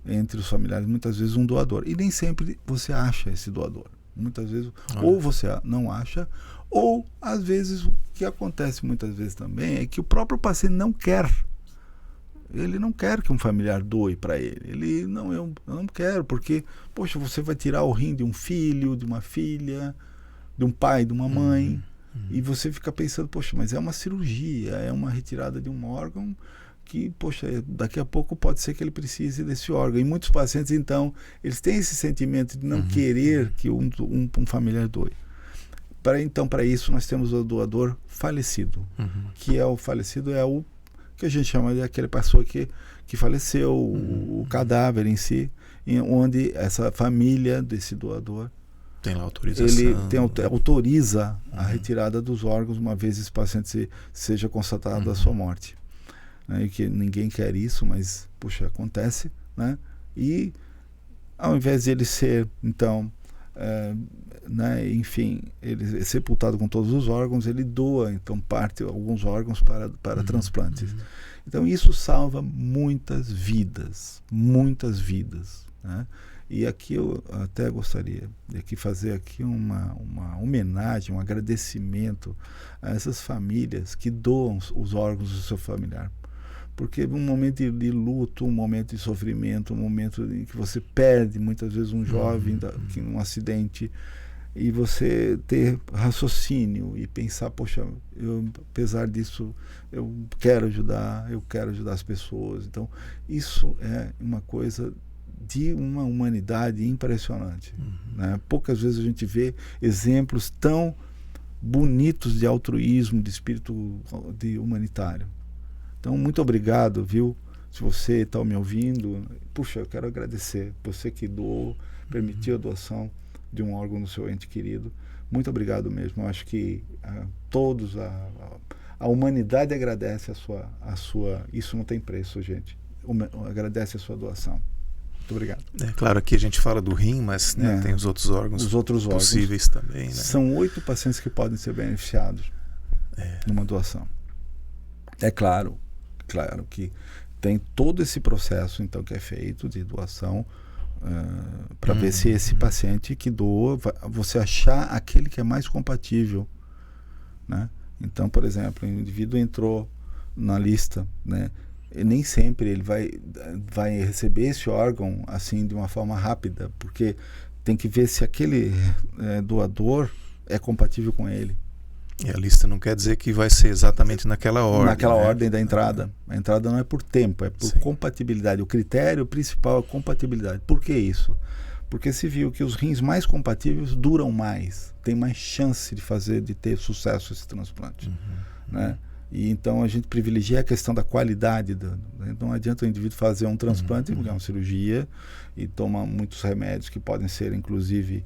Speaker 2: entre os familiares, muitas vezes, um doador. E nem sempre você acha esse doador. Muitas vezes, ou você não acha, ou, às vezes, o que acontece muitas vezes também é que o próprio paciente não quer. Ele não quer que um familiar doe para ele. Ele, não, eu não quero, porque, poxa, você vai tirar o rim de um filho, de uma filha, de um pai, de uma mãe, e você fica pensando, poxa, mas é uma cirurgia, é uma retirada de um órgão que, poxa, daqui a pouco pode ser que ele precise desse órgão. E muitos pacientes, então, eles têm esse sentimento de não querer que um familiar doe. Então, para isso, nós temos o doador falecido, que é o falecido, é o que a gente chama de aquela pessoa que faleceu, o cadáver em si, onde essa família desse doador
Speaker 1: tem lá autorização.
Speaker 2: Ele autoriza a retirada dos órgãos uma vez esse paciente seja constatado a sua morte, né? E que ninguém quer isso, mas, puxa, acontece, né? E ao invés de ele ser, então, enfim, ele é sepultado com todos os órgãos, ele doa, então, alguns órgãos para transplantes. Então, isso salva muitas vidas, né? E aqui eu até gostaria de fazer aqui uma homenagem, um agradecimento a essas famílias que doam os órgãos do seu familiar. Porque um momento de luto, um momento de sofrimento, um momento em que você perde muitas vezes um jovem em um acidente, e você ter raciocínio e pensar, poxa, apesar disso, eu quero ajudar as pessoas. Então, isso é uma coisa de uma humanidade impressionante, né? Poucas vezes a gente vê exemplos tão bonitos de altruísmo, de espírito humanitário. Então, muito obrigado, viu? Se você está me ouvindo, puxa, eu quero agradecer. Você que doou, permitiu a doação de um órgão do seu ente querido. Muito obrigado mesmo. Eu acho que todos, a humanidade agradece a sua... Isso não tem preço, gente. Agradece a sua doação. Muito obrigado.
Speaker 1: É claro, aqui a gente fala do rim, mas né, tem os outros órgãos possíveis também. Né?
Speaker 2: São 8 pacientes que podem ser beneficiados numa doação. É claro que tem todo esse processo então que é feito de doação para ver se esse paciente que doa, você achar aquele que é mais compatível, né? Então, por exemplo, o indivíduo entrou na lista, né? E nem sempre ele vai receber esse órgão assim de uma forma rápida, porque tem que ver se aquele doador é compatível com ele.
Speaker 1: E a lista não quer dizer que vai ser exatamente naquela ordem.
Speaker 2: Naquela ordem da entrada. A entrada não é por tempo, é por compatibilidade. O critério principal é compatibilidade. Por que isso? Porque se viu que os rins mais compatíveis duram mais, tem mais chance de ter sucesso esse transplante. Né? E então a gente privilegia a questão da qualidade. Não adianta o indivíduo fazer um transplante, porque é uma cirurgia, e toma muitos remédios que podem ser, inclusive,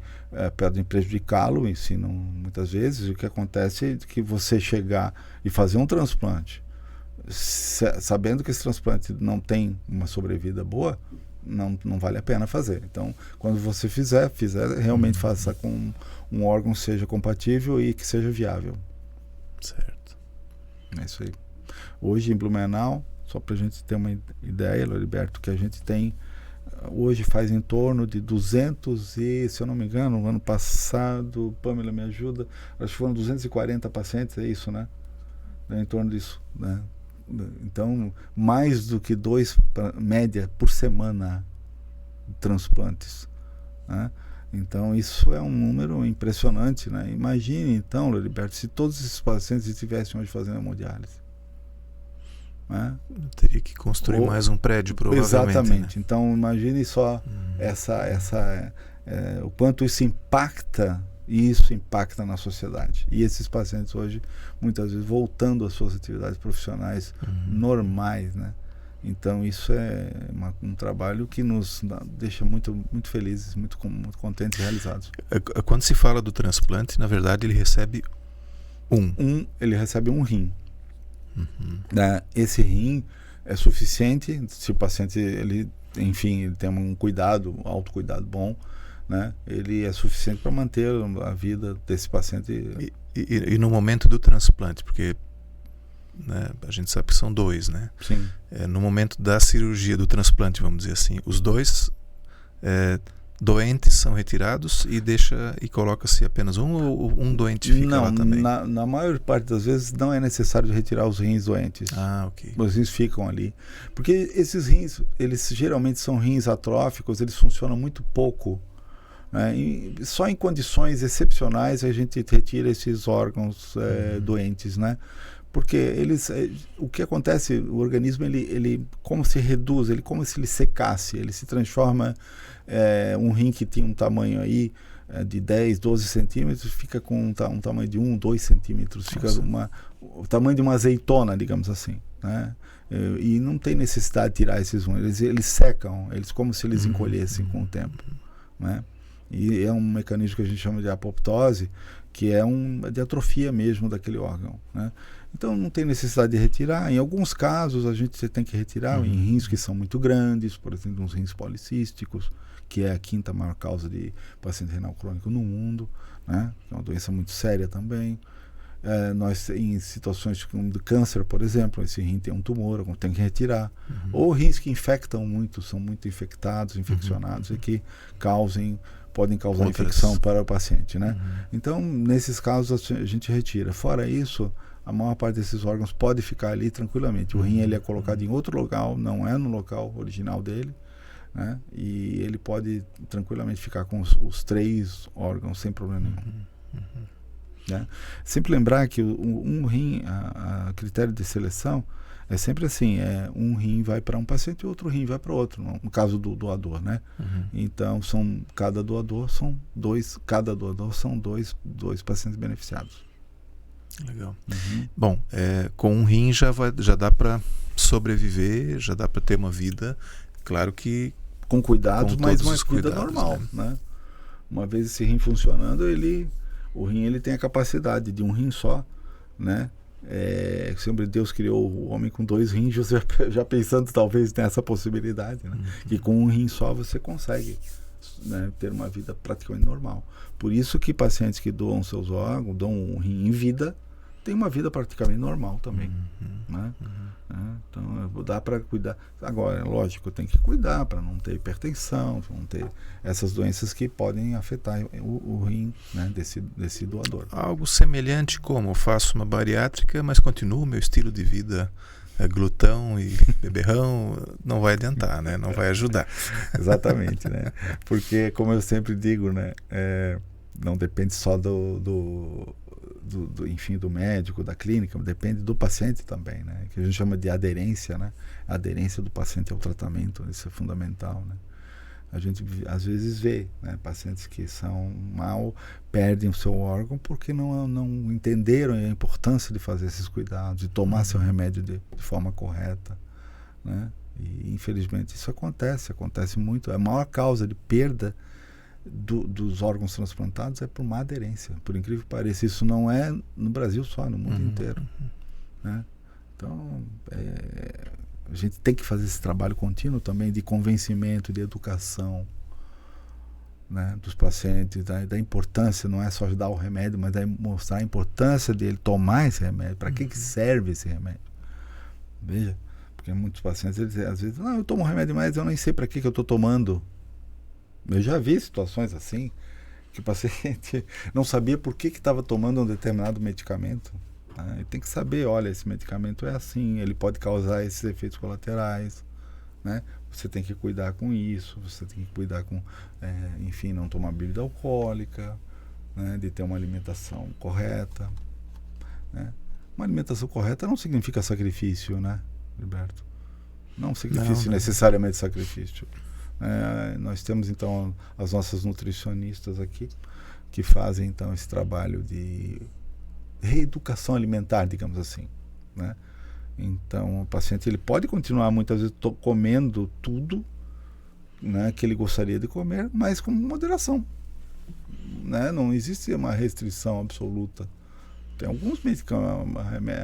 Speaker 2: podem prejudicá-lo, ensinam muitas vezes. O que acontece é que você chegar e fazer um transplante, sabendo que esse transplante não tem uma sobrevida boa, não vale a pena fazer. Então, quando você fizer realmente faça com um órgão que seja compatível e que seja viável.
Speaker 1: Certo.
Speaker 2: É isso aí. Hoje em Blumenau, só para a gente ter uma ideia, Loriberto, que a gente tem, hoje faz em torno de 200 e, se eu não me engano, no ano passado, Pamela me ajuda, acho que foram 240 pacientes, é isso, né? Em torno disso, né? Então, mais do que 2, média, por semana, transplantes, né? Então, isso é um número impressionante, né? Imagine, então, Loriberto, se todos esses pacientes estivessem hoje fazendo hemodiálise. Né?
Speaker 1: Eu teria que construir mais um prédio, provavelmente.
Speaker 2: Exatamente.
Speaker 1: Né?
Speaker 2: Então, imagine só o quanto isso impacta na sociedade. E esses pacientes hoje, muitas vezes, voltando às suas atividades profissionais normais, né? Então, isso é um trabalho que nos deixa muito, muito felizes, muito contentes e realizados.
Speaker 1: Quando se fala do transplante, na verdade, ele recebe
Speaker 2: ele recebe um rim. Esse rim é suficiente se o paciente, ele tem um autocuidado bom, né? Ele é suficiente para manter a vida desse paciente.
Speaker 1: E no momento do transplante, porque... né, a gente sabe que são 2, né?
Speaker 2: Sim.
Speaker 1: No momento da cirurgia, do transplante, vamos dizer assim, os 2 doentes são retirados e coloca-se apenas um, ou um doente fica lá também?
Speaker 2: Na maior parte das vezes não é necessário retirar os rins doentes.
Speaker 1: Ok.
Speaker 2: Os rins ficam ali. Porque esses rins, eles geralmente são rins atróficos, eles funcionam muito pouco. Né? E só em condições excepcionais a gente retira esses órgãos doentes, né? Porque o que acontece, o organismo ele como se reduz, como se ele secasse, ele se transforma, um rim que tinha um tamanho aí de 10, 12 centímetros, fica com um tamanho de 1, 2 centímetros, fica o tamanho de uma azeitona, digamos assim, né? E não tem necessidade de tirar esses rins, eles secam, como se eles encolhessem com o tempo, né? E é um mecanismo que a gente chama de apoptose, que é de atrofia mesmo daquele órgão, né? Então não tem necessidade de retirar. Em alguns casos a gente tem que retirar em rins que são muito grandes, por exemplo, uns rins policísticos, que é a 5ª maior causa de paciente renal crônico no mundo, né? É uma doença muito séria também. Nós, em situações como de câncer, por exemplo, esse rim tem um tumor, tem que retirar. Ou rins que infectam muito, são muito infectados, infeccionados, e que podem causar infecção para o paciente, né? Então, nesses casos, a gente retira. Fora isso, a maior parte desses órgãos pode ficar ali tranquilamente. O rim ele é colocado em outro local, não é no local original dele, né? E ele pode tranquilamente ficar com os 3 órgãos sem problema nenhum. Né? Sempre lembrar que um rim, a critério de seleção, é sempre assim, um rim vai para um paciente e outro rim vai para outro, no caso do doador, né? Então, cada doador são dois pacientes beneficiados.
Speaker 1: Legal. Bom, com um rim já dá para sobreviver, já dá para ter uma vida, claro que
Speaker 2: com cuidados, mas uma vida
Speaker 1: cuidados,
Speaker 2: normal, né? Uma vez esse rim funcionando, o rim ele tem a capacidade de um rim só, né? Sempre Deus criou o homem com 2 rins, já pensando talvez nessa possibilidade, né? Que com um rim só você consegue, né, ter uma vida praticamente normal. Por isso que pacientes que doam seus órgãos, doam um rim em vida, têm uma vida praticamente normal também, né? Então dá para cuidar. Agora, lógico, tem que cuidar para não ter hipertensão, não ter essas doenças que podem afetar o rim, né, desse doador.
Speaker 1: Algo semelhante como eu faço uma bariátrica, mas continuo o meu estilo de vida glutão e beberrão, não vai adiantar, né? Não vai ajudar.
Speaker 2: Exatamente, né? Porque, como eu sempre digo, né, não depende só enfim, do médico, da clínica, depende do paciente também, né? Que a gente chama de aderência, né? A aderência do paciente ao tratamento, isso é fundamental, né? A gente às vezes vê, né, pacientes que são mal, perdem o seu órgão porque não entenderam a importância de fazer esses cuidados, de tomar seu remédio de forma correta, né? E infelizmente isso acontece muito. A maior causa de perda dos órgãos transplantados é por má aderência. Por incrível que pareça, isso não é no Brasil só, no mundo inteiro, né? Então, a gente tem que fazer esse trabalho contínuo também de convencimento, de educação, né, dos pacientes, da importância, não é só dar o remédio, mas é mostrar a importância dele tomar esse remédio, para que serve esse remédio. Veja, porque muitos pacientes, eles, às vezes, eu tomo um remédio, mas eu nem sei para que eu estou tomando. Eu já vi situações assim, que o paciente não sabia por que estava tomando um determinado medicamento. Né? Ele tem que saber, olha, esse medicamento é assim, ele pode causar esses efeitos colaterais, né? Você tem que cuidar com isso, você tem que cuidar com, enfim, não tomar bebida alcoólica, né? De ter uma alimentação correta, né? Uma alimentação correta não significa sacrifício, né, Gilberto? Não sacrifício, necessariamente sacrifício. Nós temos então as nossas nutricionistas aqui que fazem então esse trabalho de reeducação alimentar, digamos assim, né? Então o paciente ele pode continuar muitas vezes comendo tudo, né, que ele gostaria de comer, mas com moderação, né? Não existe uma restrição absoluta. Tem alguns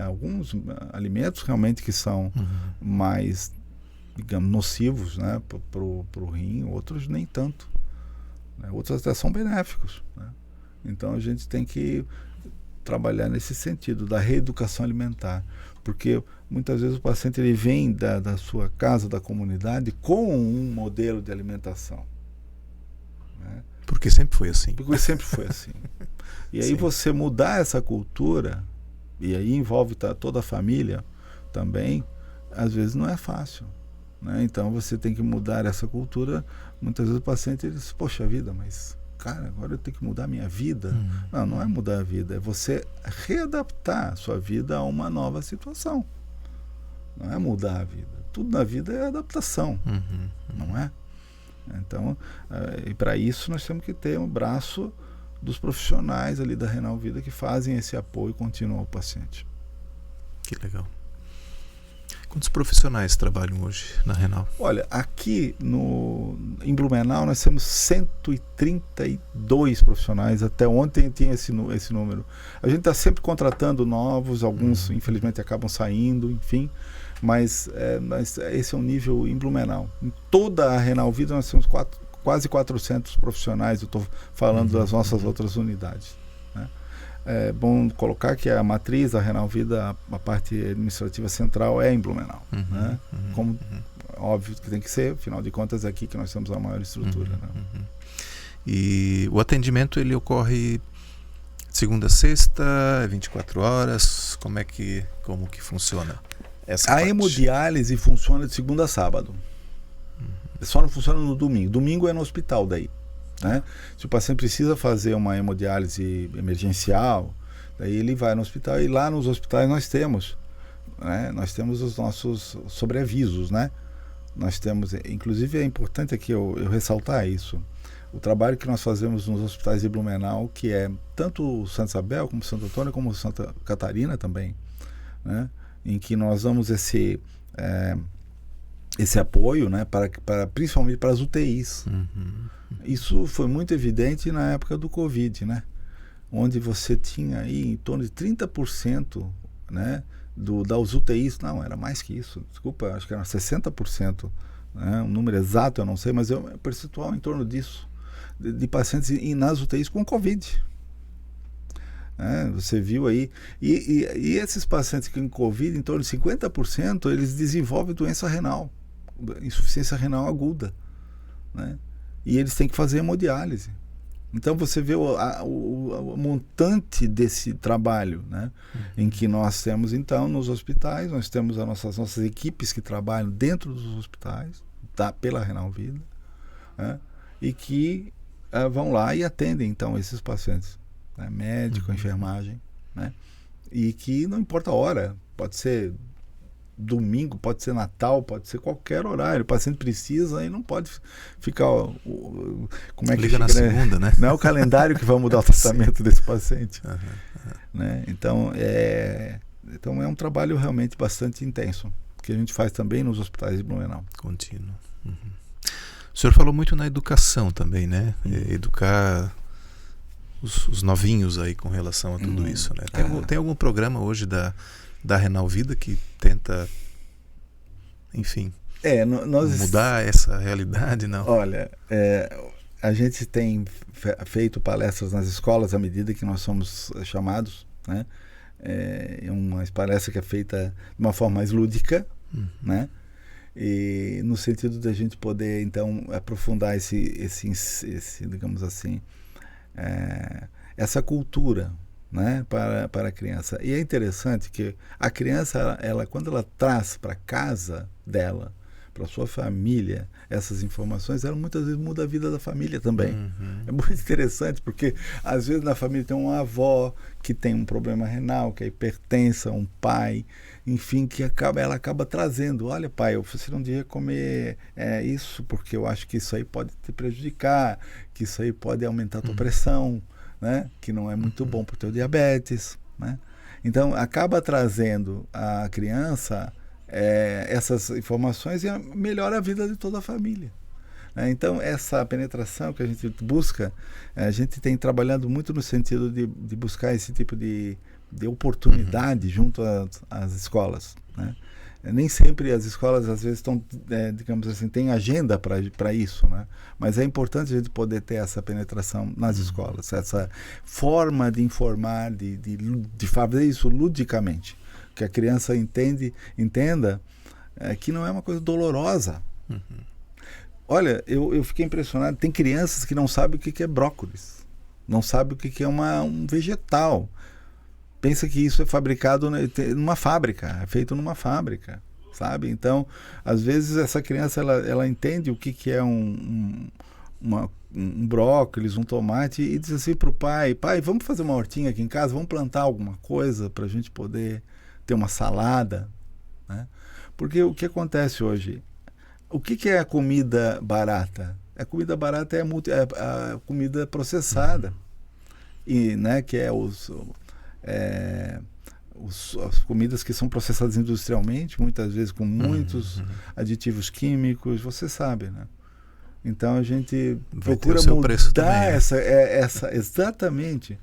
Speaker 2: alguns alimentos realmente que são mais, digamos, nocivos, né, pro rim, outros nem tanto, né? Outros até são benéficos, né? Então a gente tem que trabalhar nesse sentido da reeducação alimentar, porque muitas vezes o paciente ele vem da sua casa, da comunidade, com um modelo de alimentação, né?
Speaker 1: Porque sempre foi assim.
Speaker 2: E aí você mudar essa cultura, e aí envolve toda a família também, às vezes não é fácil, né? Então você tem que mudar essa cultura. Muitas vezes o paciente diz, poxa vida, mas cara, agora eu tenho que mudar a minha vida. Não é mudar a vida, é você readaptar a sua vida a uma nova situação. Não é mudar a vida. Tudo na vida é adaptação, não é? Então, e para isso nós temos que ter um braço dos profissionais ali da Renal Vida que fazem esse apoio contínuo ao paciente.
Speaker 1: Que legal. Quantos profissionais trabalham hoje na Renal?
Speaker 2: Olha, aqui em Blumenau nós temos 132 profissionais. Até ontem tinha esse número. A gente está sempre contratando novos, alguns infelizmente acabam saindo, enfim. Mas esse é um nível em Blumenau. Em toda a Renal Vida nós temos quase 400 profissionais. Eu estou falando das nossas outras unidades, né? É bom colocar que a matriz da Renal Vida, a parte administrativa central é em Blumenau, né? Como óbvio que tem que ser, afinal de contas é aqui que nós temos a maior estrutura, né?
Speaker 1: E o atendimento ele ocorre segunda a sexta, 24 horas, como que funciona essa parte?
Speaker 2: A hemodiálise funciona de segunda a sábado. Só não funciona no domingo. Domingo é no hospital daí, né? Se o paciente precisa fazer uma hemodiálise emergencial, daí ele vai no hospital, e lá nos hospitais nós temos, né? Nós temos os nossos sobreavisos, né? Nós temos, inclusive é importante aqui eu ressaltar isso. o trabalho que nós fazemos nos hospitais de Blumenau, que é tanto Santa Isabel, como Santo Antônio, como Santa Catarina também, né? Em que nós damos esse apoio, né, principalmente para as UTIs. Isso foi muito evidente na época do Covid, né? Onde você tinha aí em torno de 30%, né, das UTIs, não, era mais que isso, desculpa, acho que era 60%, né, um número exato eu não sei, mas é um percentual em torno disso, de pacientes nas UTIs com Covid. Você viu aí, e esses pacientes com Covid, em torno de 50%, eles desenvolvem doença renal, insuficiência renal aguda, né? E eles têm que fazer hemodiálise. Então você vê o montante desse trabalho, né? Em que nós temos então nos hospitais, nós temos as nossas equipes que trabalham dentro dos hospitais, pela Renal Vida, né? E que vão lá e atendem então esses pacientes, né? Médico, enfermagem, né? E que não importa a hora, pode ser domingo, pode ser Natal, pode ser qualquer horário. O paciente precisa e não pode ficar. Como é que
Speaker 1: liga na segunda, né?
Speaker 2: Não é o calendário que vai mudar o tratamento desse paciente. Né? Então é um trabalho realmente bastante intenso, que a gente faz também nos hospitais de Blumenau.
Speaker 1: Contínuo. O senhor falou muito na educação também, né? Educar os novinhos aí com relação a tudo isso, né? Tem algum programa hoje da Renal Vida que tenta, enfim, mudar essa realidade, não?
Speaker 2: Olha, a gente tem feito palestras nas escolas à medida que nós somos chamados, né? É uma palestra que é feita de uma forma mais lúdica, né? E no sentido da gente poder então aprofundar esse digamos assim, essa cultura, né, para a criança. E é interessante que a criança, ela quando ela traz para casa dela, para sua família, essas informações, ela muitas vezes muda a vida da família também. É muito interessante, porque às vezes na família tem uma avó que tem um problema renal, que é hipertensa, um pai, enfim, que ela acaba trazendo, olha pai, você não devia comer isso, porque eu acho que isso aí pode te prejudicar, que isso aí pode aumentar a tua pressão, né? Que não é muito bom para o teu diabetes, né? Então acaba trazendo a criança essas informações e melhora a vida de toda a família, né? Então essa penetração que a gente busca, a gente tem trabalhado muito no sentido de buscar esse tipo de oportunidade junto às escolas, né? Nem sempre as escolas às vezes estão, digamos assim, tem agenda para isso, né? Mas é importante a gente poder ter essa penetração nas escolas, essa forma de informar, de fazer isso ludicamente, que a criança entenda que não é uma coisa dolorosa. Olha, eu fiquei impressionado, tem crianças que não sabem o que é brócolis, não sabem o que é um vegetal. Pensa que isso é fabricado numa fábrica, é feito numa fábrica, sabe? Então, às vezes essa criança ela entende o que é um brócolis, um tomate, e diz assim para o pai, vamos fazer uma hortinha aqui em casa, vamos plantar alguma coisa para a gente poder ter uma salada, né? Porque o que acontece hoje? O que é a comida barata? A comida barata é a comida processada, e, né, que é as comidas que são processadas industrialmente, muitas vezes com muitos aditivos químicos, você sabe, né? Então a gente procura mudar essa exatamente,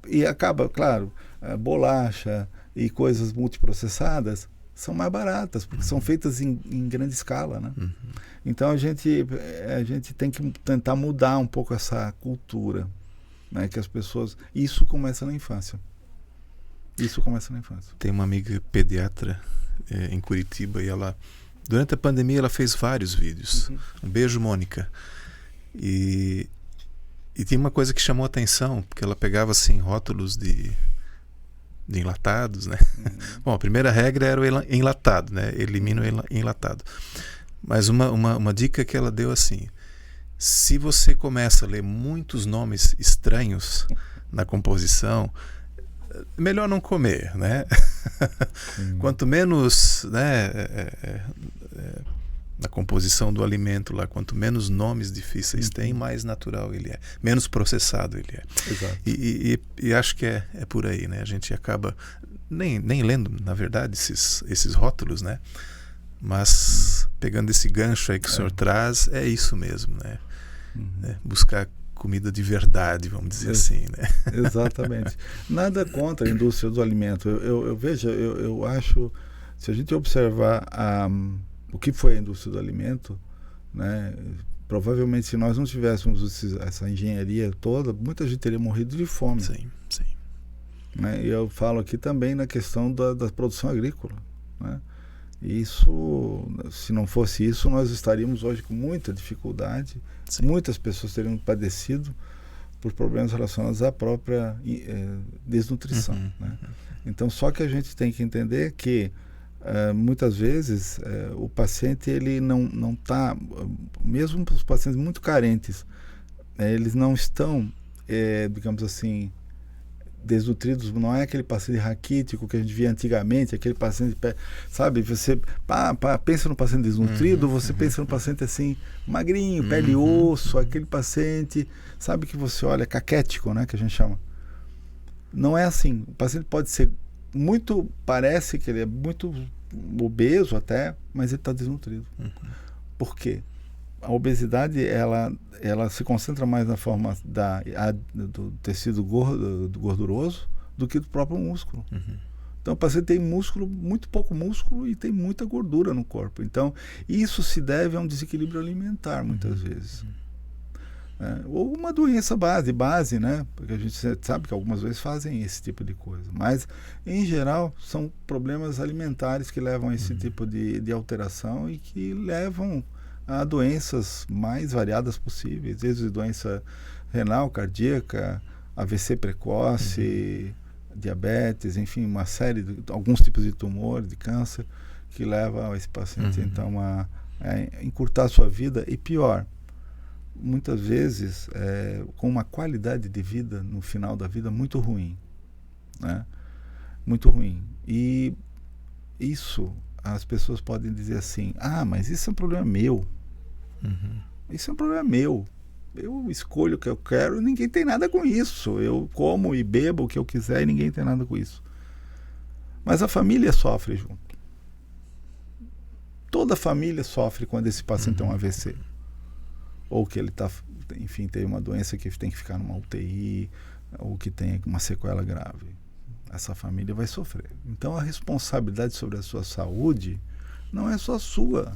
Speaker 2: e acaba, claro, bolacha e coisas multiprocessadas são mais baratas, porque são feitas em grande escala, né? Então a gente tem que tentar mudar um pouco essa cultura, né, que as pessoas... Isso começa na infância.
Speaker 1: Tem uma amiga pediatra em Curitiba e ela, durante a pandemia, ela fez vários vídeos. Um beijo, Mônica. E tem uma coisa que chamou a atenção, porque ela pegava assim rótulos de enlatados, né? Bom, a primeira regra era o enlatado, né? Elimina o enlatado. Mas uma dica que ela deu assim: se você começa a ler muitos nomes estranhos na composição, melhor não comer, né? Quanto menos, né, na composição do alimento lá, quanto menos nomes difíceis tem, mais natural ele é, menos processado ele é.
Speaker 2: Exato.
Speaker 1: E acho que é por aí, né? A gente acaba nem lendo, na verdade, esses rótulos, né? Mas pegando esse gancho aí que o senhor traz, é isso mesmo, né? Buscar comida de verdade, vamos dizer assim, né?
Speaker 2: Exatamente. Nada contra a indústria do alimento. Eu acho, se a gente observar o que foi a indústria do alimento, né, provavelmente se nós não tivéssemos essa engenharia toda, muita gente teria morrido de fome.
Speaker 1: Sim.
Speaker 2: Né? E eu falo aqui também na questão da produção agrícola, né? Isso, se não fosse isso, nós estaríamos hoje com muita dificuldade.
Speaker 1: Sim.
Speaker 2: Muitas pessoas teriam padecido por problemas relacionados à própria desnutrição. Né? Então, só que a gente tem que entender que muitas vezes o paciente ele não está, mesmo os pacientes muito carentes, eles não estão, digamos assim, desnutridos. Não é aquele paciente raquítico que a gente via antigamente, aquele paciente, sabe, você pensa no paciente desnutrido, você pensa no paciente assim, magrinho, pele e osso, aquele paciente, sabe, que você olha, caquético, né, que a gente chama. Não é assim. O paciente pode ser parece que ele é muito obeso até, mas ele está desnutrido. Por quê? A obesidade, ela se concentra mais na forma do tecido gorduroso do que do próprio músculo. Então o paciente tem músculo, muito pouco músculo, e tem muita gordura no corpo. Então isso se deve a um desequilíbrio alimentar, muitas vezes. Ou uma doença base, né? Porque a gente sabe que algumas vezes fazem esse tipo de coisa. Mas, em geral, são problemas alimentares que levam a esse tipo de alteração e que levam a doenças mais variadas possíveis, desde doença renal, cardíaca, AVC precoce, diabetes, enfim, uma série alguns tipos de tumor, de câncer, que leva esse paciente então a encurtar a sua vida, e pior, muitas vezes com uma qualidade de vida no final da vida muito ruim, né? Muito ruim. E isso, as pessoas podem dizer assim: mas isso é um problema meu. Isso é um problema meu. Eu escolho o que eu quero e ninguém tem nada com isso. Eu como e bebo o que eu quiser e ninguém tem nada com isso. Mas a família sofre junto. Toda a família sofre quando esse paciente tem um AVC. Ou que ele tem uma doença que tem que ficar numa UTI, ou que tem uma sequela grave. Essa família vai sofrer. Então a responsabilidade sobre a sua saúde não é só sua.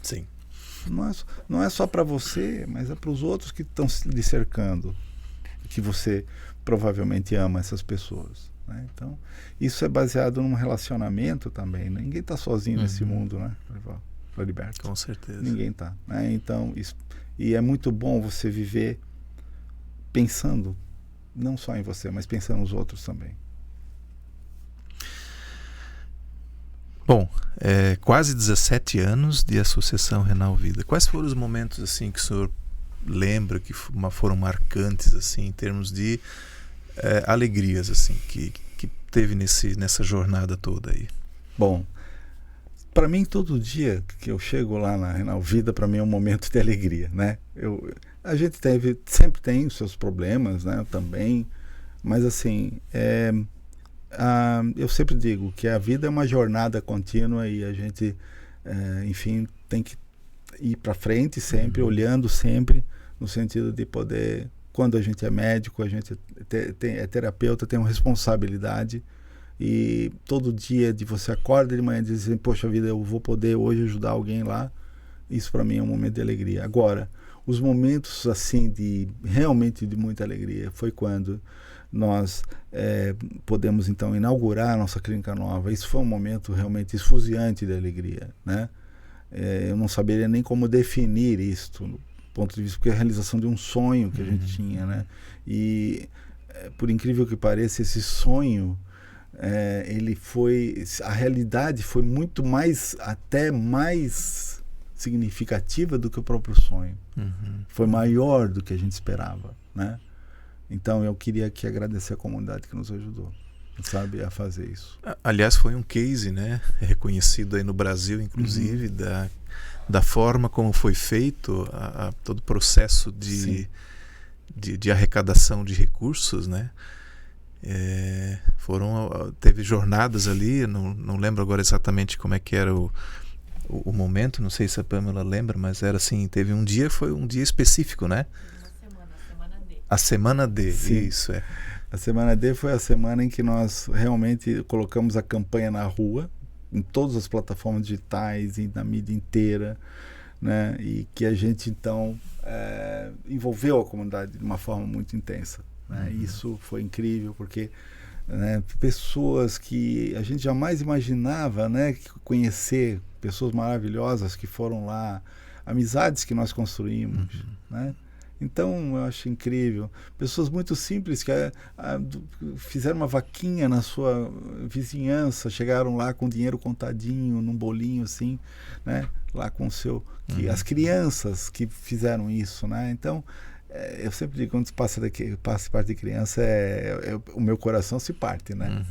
Speaker 1: Sim.
Speaker 2: Não é só para você, mas é para os outros que estão lhe cercando, que você provavelmente ama essas pessoas, né? Então, isso é baseado num relacionamento também, né? Ninguém está sozinho nesse mundo, né, Floriberto?
Speaker 1: Com certeza.
Speaker 2: Ninguém está, né? Então, e é muito bom você viver pensando não só em você, mas pensando nos outros também.
Speaker 1: Bom, quase 17 anos de Associação Renal Vida. Quais foram os momentos assim que o senhor lembra que foram marcantes assim em termos de alegrias assim que teve nessa jornada toda aí?
Speaker 2: Bom, para mim todo dia que eu chego lá na Renal Vida, para mim é um momento de alegria, né? A gente sempre tem os seus problemas, né? Também, mas assim eu sempre digo que a vida é uma jornada contínua e a gente, enfim, tem que ir para frente sempre, olhando sempre, no sentido de poder, quando a gente é médico, a gente é terapeuta, tem uma responsabilidade, e todo dia de você acorda de manhã e diz assim: poxa vida, eu vou poder hoje ajudar alguém lá. Isso para mim é um momento de alegria. Agora, os momentos assim realmente de muita alegria foi quando nós podemos então inaugurar a nossa clínica nova. Isso foi um momento realmente esfuziante de alegria, né? Eu não saberia nem como definir isto, do ponto de vista, porque é a realização de um sonho que a gente tinha, né? E por incrível que pareça, esse sonho, a realidade foi muito mais, até mais significativa do que o próprio sonho. Foi maior do que a gente esperava, né? Então eu queria aqui agradecer a comunidade que nos ajudou. sabe, a fazer isso.
Speaker 1: Aliás, foi um case, né, reconhecido aí no Brasil, inclusive, da forma como foi feito todo o processo de arrecadação de recursos, né? Teve jornadas ali, não lembro agora exatamente como é que era o momento, não sei se a Pamela lembra, mas era assim, teve um dia, foi um dia específico, né? A Semana D,
Speaker 2: Sim.
Speaker 1: Isso é.
Speaker 2: A Semana D foi a semana em que nós realmente colocamos a campanha na rua, em todas as plataformas digitais e na mídia inteira, né? E que a gente então envolveu a comunidade de uma forma muito intensa, né? Isso foi incrível porque, né, pessoas que a gente jamais imaginava, né, conhecer, pessoas maravilhosas que foram lá, amizades que nós construímos, né? Então, eu acho incrível. Pessoas muito simples que fizeram uma vaquinha na sua vizinhança, chegaram lá com dinheiro contadinho, num bolinho assim, né? Lá com o seu... As crianças que fizeram isso, né? Então, eu sempre digo, quando passa parte de criança, o meu coração se parte, né?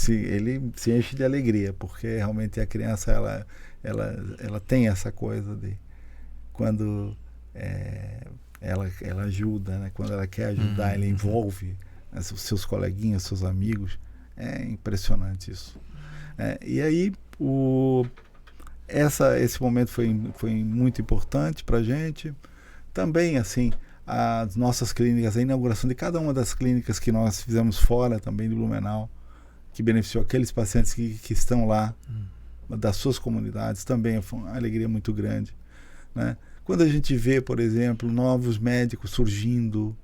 Speaker 2: Ele se enche de alegria, porque realmente a criança, ela tem essa coisa de... Quando... Ela ajuda, né? Quando ela quer ajudar, ela envolve, né, os seus coleguinhas, seus amigos. É impressionante isso. E aí, esse momento foi muito importante para a gente. Também, assim, as nossas clínicas, a inauguração de cada uma das clínicas que nós fizemos fora também de Blumenau, que beneficiou aqueles pacientes que estão lá, das suas comunidades, também foi uma alegria muito grande, né? Quando a gente vê, por exemplo, novos médicos surgindo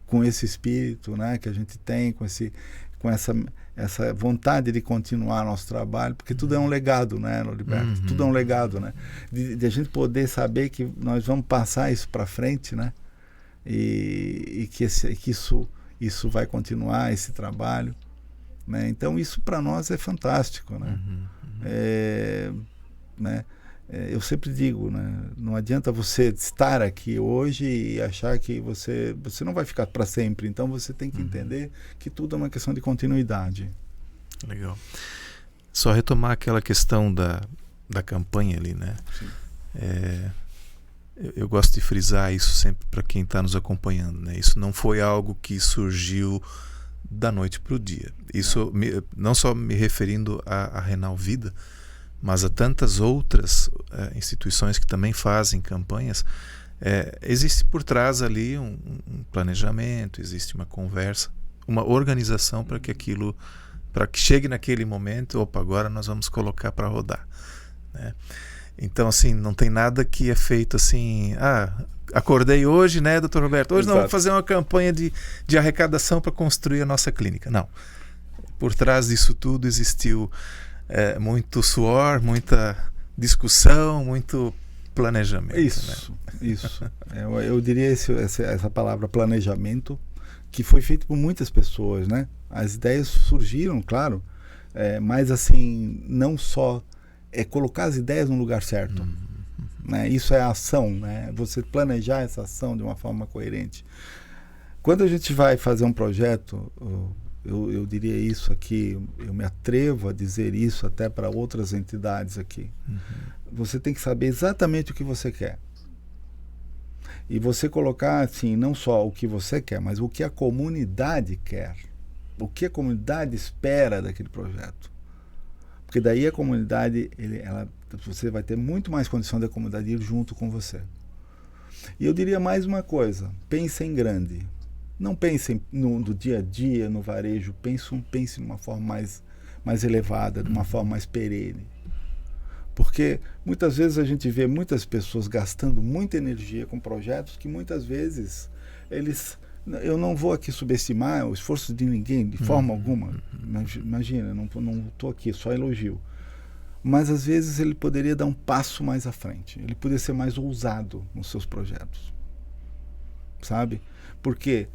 Speaker 2: com esse espírito, né, que a gente tem, com essa vontade de continuar nosso trabalho, porque tudo é um legado, né, Norberto? Tudo é um legado, né? De a gente poder saber que nós vamos passar isso para frente, né? E que isso vai continuar, esse trabalho, né? Então, isso para nós é fantástico, né? Né? Eu sempre digo, né, não adianta você estar aqui hoje e achar que você não vai ficar para sempre. Então você tem que entender que tudo é uma questão de continuidade.
Speaker 1: Legal. Só retomar aquela questão da campanha ali, né? Eu gosto de frisar isso sempre para quem está nos acompanhando, né? Isso não foi algo que surgiu da noite para o dia. Isso não só me referindo à Renal Vida, mas a tantas outras instituições que também fazem campanhas. Existe por trás ali um planejamento, existe uma conversa, uma organização para que chegue naquele momento, agora nós vamos colocar para rodar, né? Então, assim, não tem nada que é feito assim, acordei hoje, né, Dr. Roberto? Hoje nós vamos fazer uma campanha de arrecadação para construir a nossa clínica. Não. Por trás disso tudo existiu muito suor, muita discussão, muito planejamento.
Speaker 2: Isso, né? Isso. Eu diria essa palavra planejamento, que foi feito por muitas pessoas, né? As ideias surgiram, claro, mas assim, não só colocar as ideias no lugar certo. Né? Isso é a ação, né? Você planejar essa ação de uma forma coerente. Quando a gente vai fazer um projeto... Eu diria isso aqui, eu me atrevo a dizer isso até para outras entidades aqui. Você tem que saber exatamente o que você quer. E você colocar, assim, não só o que você quer, mas o que a comunidade quer. O que a comunidade espera daquele projeto. Porque daí a comunidade, você vai ter muito mais condição da comunidade ir junto com você. E eu diria mais uma coisa, pense em grande. Não pense no dia a dia, no varejo, pense de uma forma mais elevada, de uma forma mais perene. Porque muitas vezes a gente vê muitas pessoas gastando muita energia com projetos que muitas vezes eu não vou aqui subestimar o esforço de ninguém, de forma alguma. Imagina, não estou aqui, só elogio. Mas às vezes ele poderia dar um passo mais à frente, ele poderia ser mais ousado nos seus projetos. Sabe? Porque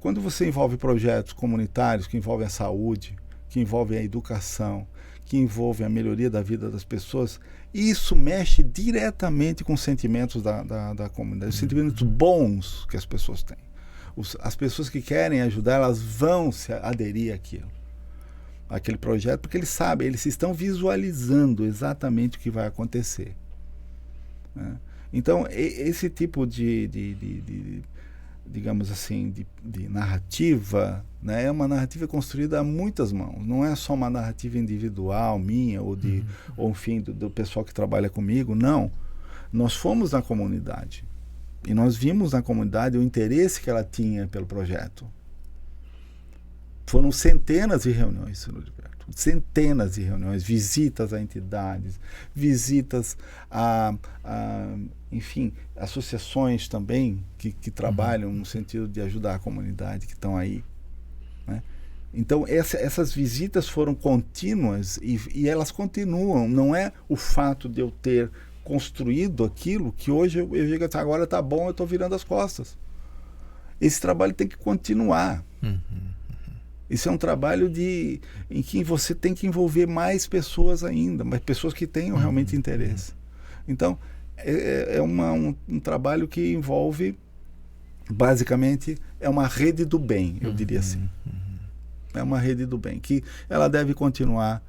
Speaker 2: quando você envolve projetos comunitários que envolvem a saúde, que envolvem a educação, que envolvem a melhoria da vida das pessoas, isso mexe diretamente com os sentimentos da comunidade, os sentimentos bons que as pessoas têm. as pessoas que querem ajudar, elas vão se aderir àquele projeto, porque eles sabem, eles estão visualizando exatamente o que vai acontecer, né? Então, esse tipo digamos assim, de narrativa, né, é uma narrativa construída a muitas mãos. Não é só uma narrativa individual, minha, ou enfim, do pessoal que trabalha comigo. Não. Nós fomos na comunidade. E nós vimos na comunidade o interesse que ela tinha pelo projeto. Foram centenas de reuniões, senhor Heriberto. Centenas de reuniões, visitas a entidades, visitas enfim, associações também que trabalham no sentido de ajudar a comunidade, que estão aí, né? Então, essas visitas foram contínuas e elas continuam. Não é o fato de eu ter construído aquilo que hoje eu digo assim, agora está bom, eu estou virando as costas. Esse trabalho tem que continuar. Isso é um trabalho em que você tem que envolver mais pessoas ainda, mas pessoas que tenham realmente interesse. Então, é um trabalho que envolve, basicamente, é uma rede do bem, eu diria assim. É uma rede do bem, que ela deve continuar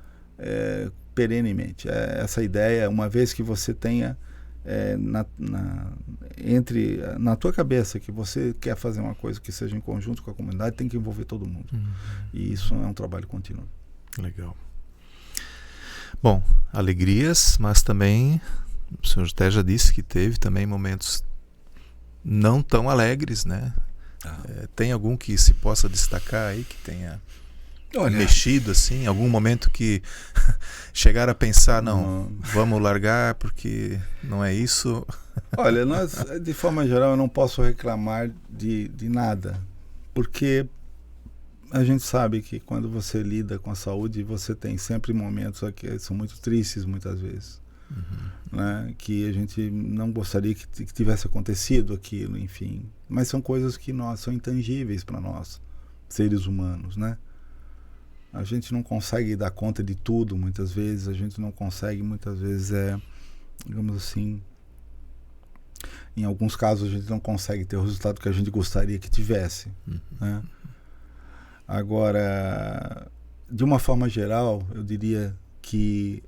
Speaker 2: perenemente. Essa ideia, uma vez que você tenha na tua cabeça que você quer fazer uma coisa que seja em conjunto com a comunidade, tem que envolver todo mundo. E isso é um trabalho contínuo.
Speaker 1: Legal. Bom, alegrias, mas também o senhor até já disse que teve também momentos não tão alegres, né? Tem algum que se possa destacar aí, que tenha mexido assim, algum momento que chegaram a pensar, não, vamos largar porque não é isso?
Speaker 2: Olha, nós, de forma geral, eu não posso reclamar de nada, porque a gente sabe que quando você lida com a saúde, você tem sempre momentos que são muito tristes, muitas vezes, né? Que a gente não gostaria que tivesse acontecido aquilo, enfim, mas são coisas que são intangíveis para nós, seres humanos, né? A gente não consegue dar conta de tudo, muitas vezes. A gente não consegue, muitas vezes, digamos assim, em alguns casos a gente não consegue ter o resultado que a gente gostaria que tivesse, né? Agora, de uma forma geral, eu diria que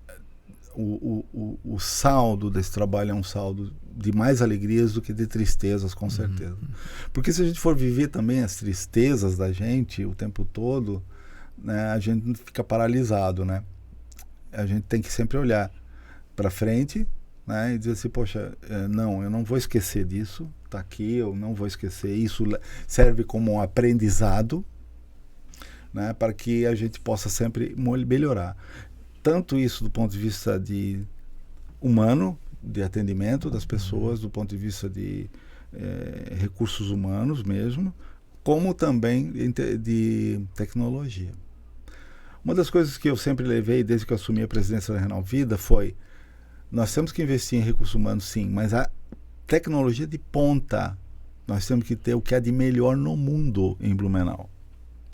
Speaker 2: o saldo desse trabalho é um saldo de mais alegrias do que de tristezas, com certeza. Porque se a gente for viver também as tristezas da gente o tempo todo, né, a gente fica paralisado, né? A gente tem que sempre olhar para frente, né, e dizer assim, poxa, não, eu não vou esquecer disso, tá aqui, eu não vou esquecer, isso serve como um aprendizado, né, para que a gente possa sempre melhorar. Tanto isso do ponto de vista humano, de atendimento das pessoas, do ponto de vista de recursos humanos mesmo, como também de tecnologia. Uma das coisas que eu sempre levei desde que eu assumi a presidência da Renal Vida foi: nós temos que investir em recursos humanos, sim, mas a tecnologia de ponta, nós temos que ter o que há de melhor no mundo em Blumenau.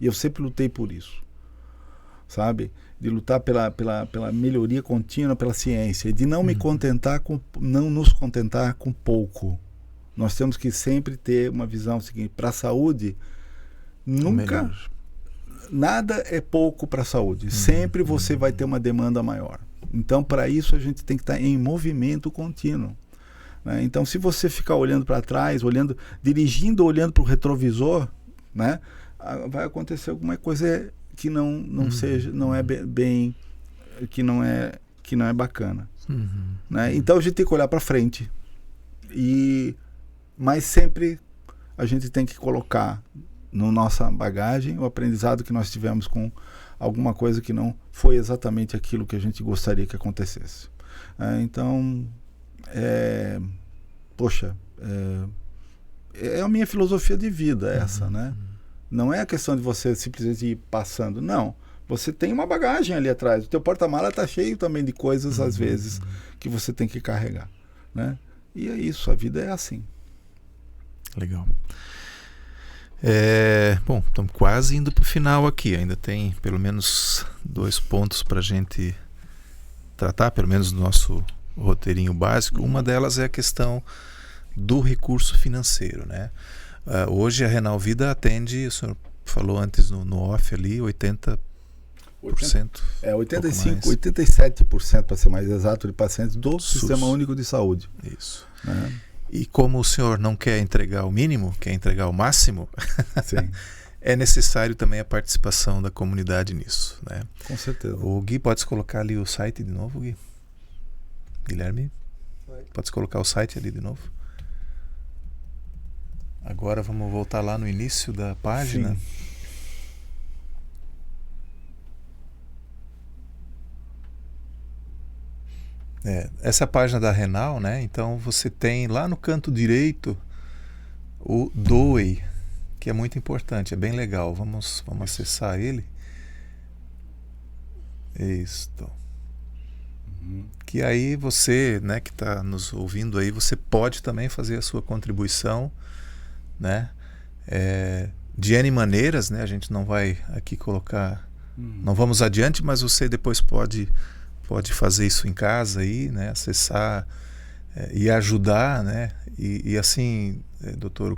Speaker 2: E eu sempre lutei por isso, sabe? De lutar pela melhoria contínua, pela ciência, e de não não nos contentar com pouco. Nós temos que sempre ter uma visão seguinte: para a saúde, nunca, nada é pouco para a saúde. Sempre você vai ter uma demanda maior. Então, para isso, a gente tem que estar em movimento contínuo, né? Então, se você ficar olhando para trás, dirigindo, olhando para o retrovisor, né, vai acontecer alguma coisa que não é bem, que não é bacana, né? Então, a gente tem que olhar para frente. Mas sempre a gente tem que colocar na nossa bagagem o aprendizado que nós tivemos com alguma coisa que não foi exatamente aquilo que a gente gostaria que acontecesse. Então, é a minha filosofia de vida essa, né? Não é a questão de você simplesmente ir passando, não. Você tem uma bagagem ali atrás. O teu porta-mala está cheio também de coisas, às vezes, que você tem que carregar, né? E é isso, a vida é assim.
Speaker 1: Legal. Bom, estamos quase indo para o final aqui. Ainda tem pelo menos 2 pontos para a gente tratar, pelo menos no nosso roteirinho básico. Uma delas é a questão do recurso financeiro, né? Hoje a Renal Vida atende, o senhor falou antes no off ali, 80%.
Speaker 2: 85%, 87% para ser mais exato, de pacientes do
Speaker 1: SUS.
Speaker 2: Sistema Único de Saúde.
Speaker 1: Isso.
Speaker 2: Né?
Speaker 1: E como o senhor não quer entregar o mínimo, quer entregar o máximo,
Speaker 2: Sim.
Speaker 1: é necessário também a participação da comunidade nisso, né?
Speaker 2: Com certeza.
Speaker 1: O Gui, pode colocar ali o site de novo, Gui? Guilherme? Pode colocar o site ali de novo? Agora vamos voltar lá no início da página.
Speaker 2: Sim.
Speaker 1: Essa página da Renal, né? Então você tem lá no canto direito o Doe, que é muito importante, é bem legal. Vamos acessar ele. Isto. Que aí você, né, que está nos ouvindo aí, você pode também fazer a sua contribuição, né? De N maneiras, né? A gente não vai aqui colocar, não vamos adiante, mas você depois pode fazer isso em casa aí, né? Acessar e ajudar, né? E assim, doutor,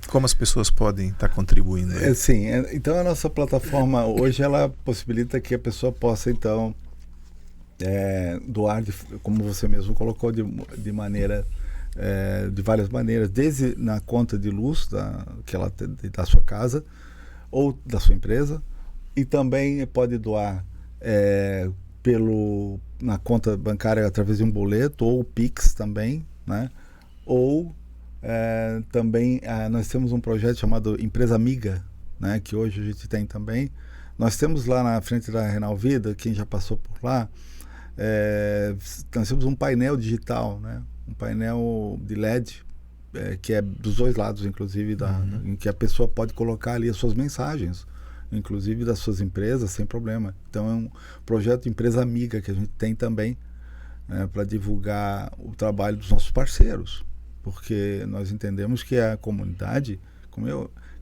Speaker 1: como as pessoas podem estar contribuindo aí?
Speaker 2: Sim, então a nossa plataforma hoje ela possibilita que a pessoa possa então doar, como você mesmo colocou, de maneira de várias maneiras, desde na conta de luz da sua casa ou da sua empresa, e também pode doar na conta bancária através de um boleto ou Pix também, né? Ou também nós temos um projeto chamado Empresa Amiga, né? Que hoje a gente tem também. Nós temos lá na frente da Renal Vida, quem já passou por lá, nós temos um painel digital, né? Um painel de LED, que é dos dois lados, inclusive, em que a pessoa pode colocar ali as suas mensagens, inclusive das suas empresas, sem problema. Então é um projeto Empresa Amiga que a gente tem também, para divulgar o trabalho dos nossos parceiros, porque nós entendemos que a comunidade,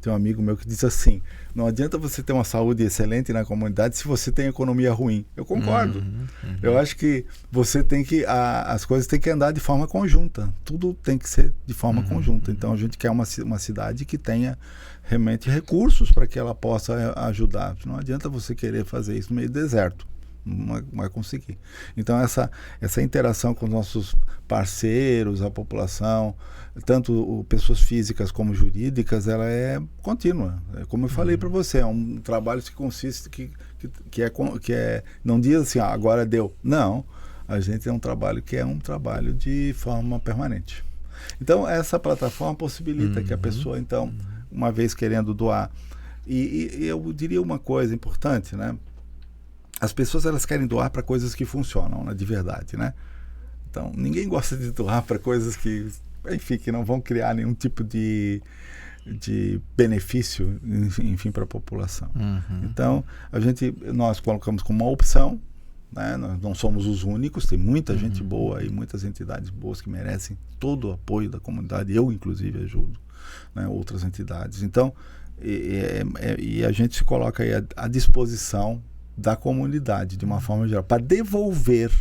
Speaker 2: tem um amigo meu que diz assim, não adianta você ter uma saúde excelente na comunidade se você tem economia ruim. Eu concordo. Eu acho que as coisas têm que andar de forma conjunta. Tudo tem que ser de forma conjunta. Então a gente quer uma cidade que tenha realmente recursos para que ela possa ajudar. Não adianta você querer fazer isso no meio do deserto. Não vai conseguir. Então essa interação com os nossos parceiros, a população, tanto pessoas físicas como jurídicas, ela é contínua. Como eu falei para você, é um trabalho que consiste que não diz assim, agora deu. Não, a gente é um trabalho que é um trabalho de forma permanente. Então essa plataforma possibilita que a pessoa, então, uma vez querendo doar, e eu diria uma coisa importante, né? As pessoas, elas querem doar para coisas que funcionam, né, de verdade, né? Então, ninguém gosta de doar para coisas que, enfim, que não vão criar nenhum tipo de benefício, enfim, para a população. Então, nós colocamos como uma opção, né? Nós não somos os únicos, tem muita gente boa e muitas entidades boas que merecem todo o apoio da comunidade. Eu, inclusive, ajudo, né, outras entidades. Então, e a gente se coloca aí à disposição da comunidade, de uma forma geral, para devolver,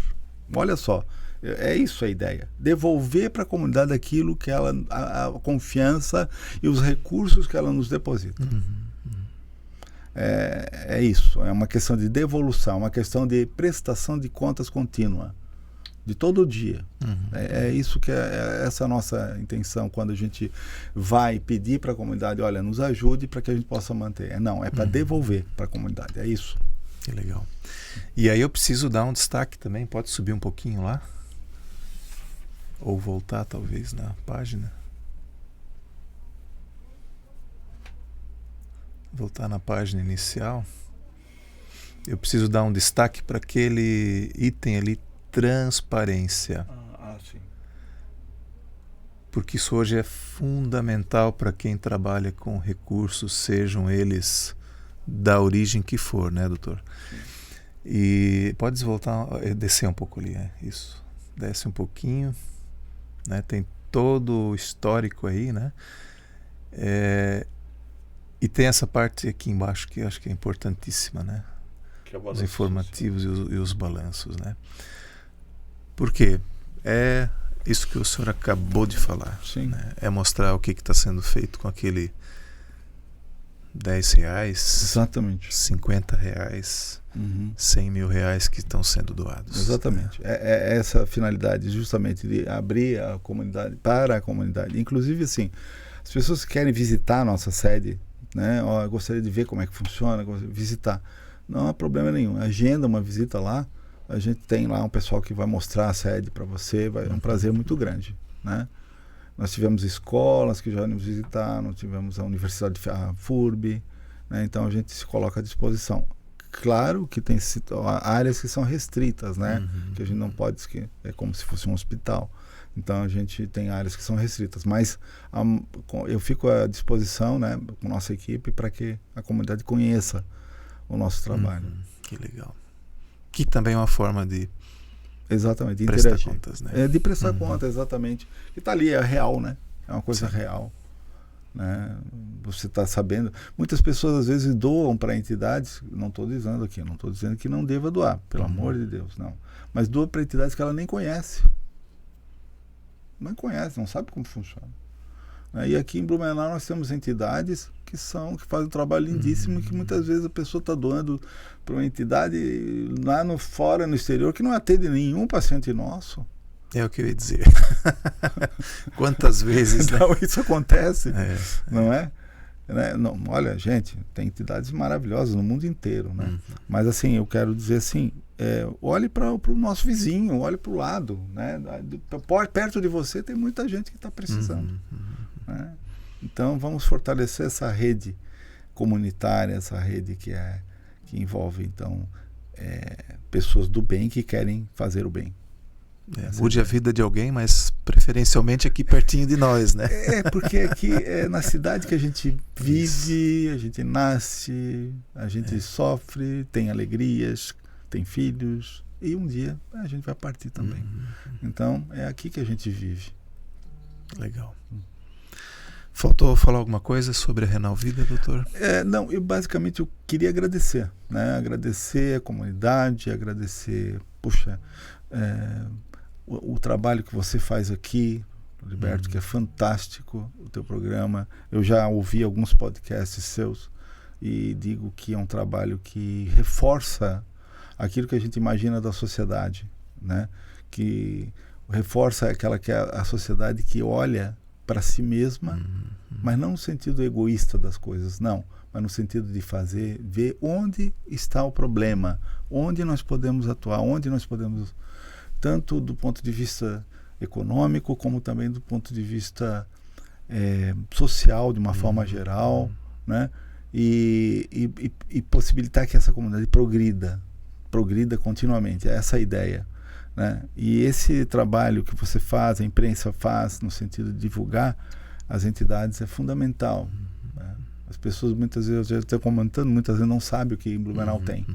Speaker 2: olha só, é isso a ideia, devolver para a comunidade aquilo que a confiança e os recursos que ela nos deposita. É isso, é uma questão de devolução, uma questão de prestação de contas contínua, de todo dia. É isso que essa a nossa intenção quando a gente vai pedir para a comunidade, olha, nos ajude para que a gente possa manter. É para devolver para a comunidade, é isso.
Speaker 1: Que legal. E aí eu preciso dar um destaque também, pode subir um pouquinho lá? Ou voltar talvez na página? Voltar na página inicial. Eu preciso dar um destaque para aquele item ali, transparência.
Speaker 2: Sim.
Speaker 1: Porque isso hoje é fundamental para quem trabalha com recursos, sejam eles da origem que for, né, doutor? E pode voltar, descer um pouco ali, isso, desce um pouquinho, né? Tem todo o histórico aí, né? E tem essa parte aqui embaixo que eu acho que é importantíssima, né?
Speaker 2: Que é o
Speaker 1: os informativos e os balanços, né? Porque isso que o senhor acabou de falar.
Speaker 2: Sim.
Speaker 1: Né? É mostrar o que está sendo feito com aquele R$10,
Speaker 2: Exatamente.
Speaker 1: R$50, R$100.000 que estão sendo doados.
Speaker 2: Exatamente. É essa a finalidade, justamente, de abrir a comunidade para a comunidade. Inclusive, assim, as pessoas que querem visitar a nossa sede, né? Ó, eu gostaria de ver como é que funciona, visitar. Não há problema nenhum. Agenda uma visita lá. A gente tem lá um pessoal que vai mostrar a sede para você. É um prazer muito grande, né? Nós tivemos escolas que já nos visitaram, tivemos a Universidade a FURB, né? Então a gente se coloca à disposição. Claro que tem áreas que são restritas, né? Que a gente não pode, que é como se fosse um hospital. Então a gente tem áreas que são restritas, mas eu fico à disposição, né, com a nossa equipe, para que a comunidade conheça o nosso trabalho.
Speaker 1: Que legal. Que também é uma forma de
Speaker 2: exatamente, de
Speaker 1: prestar
Speaker 2: interagir.
Speaker 1: Contas, né?
Speaker 2: É, de prestar conta, exatamente. Que está ali, é real, né? É uma coisa real. Né? Você está sabendo. Muitas pessoas às vezes doam para entidades, não estou dizendo aqui, não estou dizendo que não deva doar, pelo amor de Deus, não. Mas doa para entidades que ela nem conhece. Não conhece, não sabe como funciona. E aqui em Blumenau nós temos entidades que fazem um trabalho lindíssimo e que muitas vezes a pessoa está doando para uma entidade lá fora, no exterior, que não atende nenhum paciente nosso.
Speaker 1: É o que eu ia dizer. Quantas vezes, né?
Speaker 2: Então, isso acontece, não é? Né? Não, olha, gente, tem entidades maravilhosas no mundo inteiro, né? Mas assim, eu quero dizer assim, olhe para o nosso vizinho, olhe para o lado, né? Perto de você tem muita gente que está precisando. Né? Então vamos fortalecer essa rede comunitária, essa rede que envolve então pessoas do bem que querem fazer o bem.
Speaker 1: Mude a vida de alguém, mas preferencialmente aqui pertinho de nós, né?
Speaker 2: Porque aqui é na cidade que a gente vive, a gente nasce, a gente sofre, tem alegrias, tem filhos, e um dia a gente vai partir também. Então é aqui que a gente vive.
Speaker 1: Legal. Faltou falar alguma coisa sobre a Renal Vida, doutor?
Speaker 2: Não, eu basicamente queria agradecer, né? Agradecer a comunidade, agradecer, o trabalho que você faz aqui, Roberto, que é fantástico, o teu programa. Eu já ouvi alguns podcasts seus e digo que é um trabalho que reforça aquilo que a gente imagina da sociedade, né? Que reforça aquela que é a sociedade que olha para si mesma, mas não no sentido egoísta das coisas, não, mas no sentido de ver onde está o problema, onde nós podemos atuar, onde nós podemos, tanto do ponto de vista econômico, como também do ponto de vista social, de uma forma geral, né? E possibilitar que essa comunidade progrida continuamente, é essa a ideia. Né? E esse trabalho que você faz, a imprensa faz, no sentido de divulgar as entidades, é fundamental. Né? As pessoas muitas vezes, eu já estou comentando, muitas vezes não sabem o que em Blumenau tem.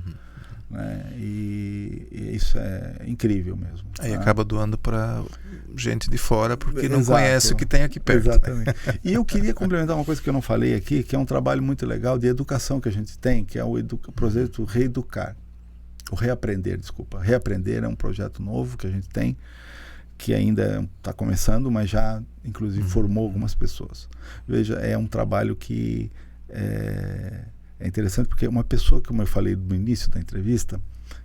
Speaker 2: Né? E isso é incrível mesmo.
Speaker 1: Aí
Speaker 2: né?
Speaker 1: acaba doando para gente de fora porque não conhece o que tem aqui perto.
Speaker 2: Exatamente. E eu queria complementar uma coisa que eu não falei aqui, que é um trabalho muito legal de educação que a gente tem, que é o projeto Reeducar. O Reaprender, desculpa. Reaprender é um projeto novo que a gente tem, que ainda está começando, mas já, inclusive, formou algumas pessoas. Veja, é um trabalho que é interessante, porque uma pessoa, como eu falei no início da entrevista,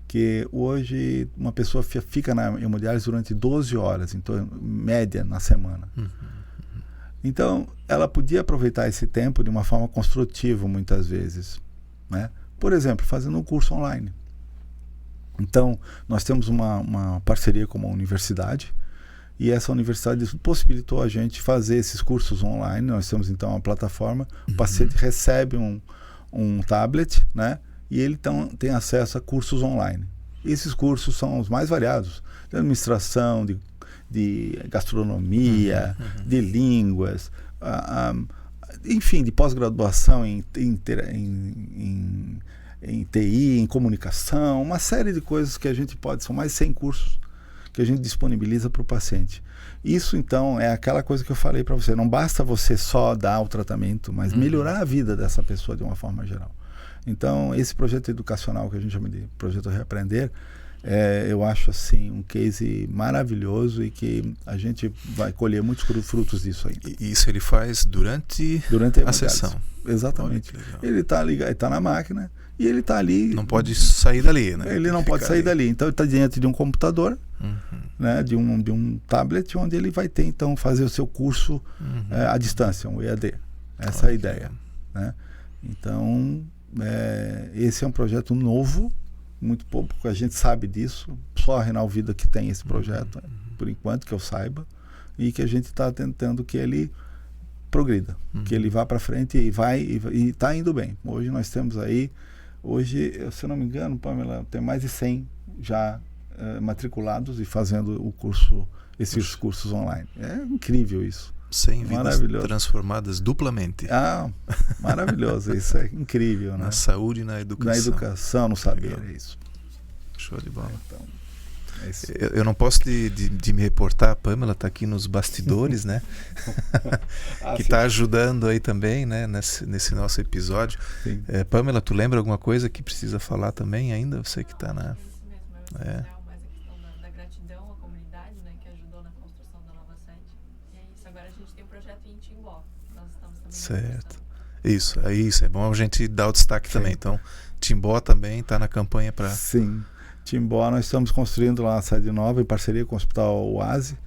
Speaker 2: que hoje uma pessoa fica na hemodiálise durante 12 horas, então, média, na semana. Então, ela podia aproveitar esse tempo de uma forma construtiva, muitas vezes. Né? Por exemplo, fazendo um curso online. Então, nós temos uma parceria com uma universidade e essa universidade possibilitou a gente fazer esses cursos online. Nós temos, então, uma plataforma. O paciente recebe um tablet, né? E ele então tem acesso a cursos online. E esses cursos são os mais variados. De administração, de gastronomia, de línguas, enfim, de pós-graduação em TI, em comunicação, uma série de coisas que a gente são mais de 100 cursos que a gente disponibiliza para o paciente. Isso, então, é aquela coisa que eu falei para você, não basta você só dar o tratamento, mas melhorar a vida dessa pessoa de uma forma geral. Então, esse projeto educacional que a gente chama de Projeto Reaprender, eu acho assim um case maravilhoso e que a gente vai colher muitos frutos disso ainda.
Speaker 1: E isso ele faz durante a sessão?
Speaker 2: Exatamente. Ele está ligado, ele está na máquina e ele está ali.
Speaker 1: Não pode sair dali, né?
Speaker 2: Ele não pode sair dali. Então ele está diante de um computador, né, de um tablet, onde ele vai ter então fazer o seu curso à distância, um EAD. Essa é a ideia, né? Então esse é um projeto novo. Muito pouco a gente sabe disso, só a Renal Vida que tem esse projeto, por enquanto, que eu saiba, e que a gente está tentando que ele progrida, que ele vá para frente e está indo bem. Hoje nós temos aí, se eu não me engano, Pamela, tem mais de 100 já matriculados e fazendo esses cursos online. É incrível isso.
Speaker 1: 100 vidas transformadas duplamente.
Speaker 2: Maravilhoso, isso é incrível, né?
Speaker 1: Na saúde e na educação.
Speaker 2: Na educação, no saber, é isso.
Speaker 1: Show de bola.
Speaker 2: Então, é isso.
Speaker 1: Eu não posso de me reportar, a Pamela está aqui nos bastidores, né? Que está ajudando aí também, né? Nesse nosso episódio. Pamela, tu lembra alguma coisa que precisa falar também ainda? Você que está na... Certo. Isso é bom a gente dar o destaque também. Então, Timbó também está na campanha para...
Speaker 2: Sim, Timbó nós estamos construindo lá uma sede nova em parceria com o Hospital Oase.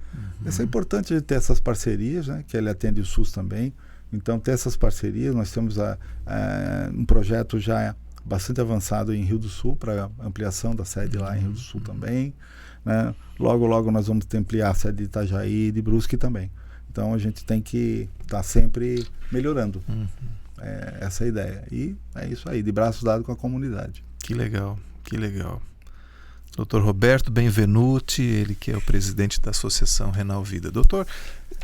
Speaker 2: Isso é importante ter essas parcerias, né? Que ele atende o SUS também. Então, ter essas parcerias, nós temos um projeto já bastante avançado em Rio do Sul para ampliação da sede lá em Rio do Sul também, né? Logo nós vamos ampliar a sede de Itajaí e de Brusque também. Então a gente tem que estar sempre melhorando. Essa é a ideia. E é isso aí, de braços dados com a comunidade.
Speaker 1: Que legal, que legal. Dr. Roberto Benvenuti, ele que é o presidente da Associação Renal Vida. Doutor,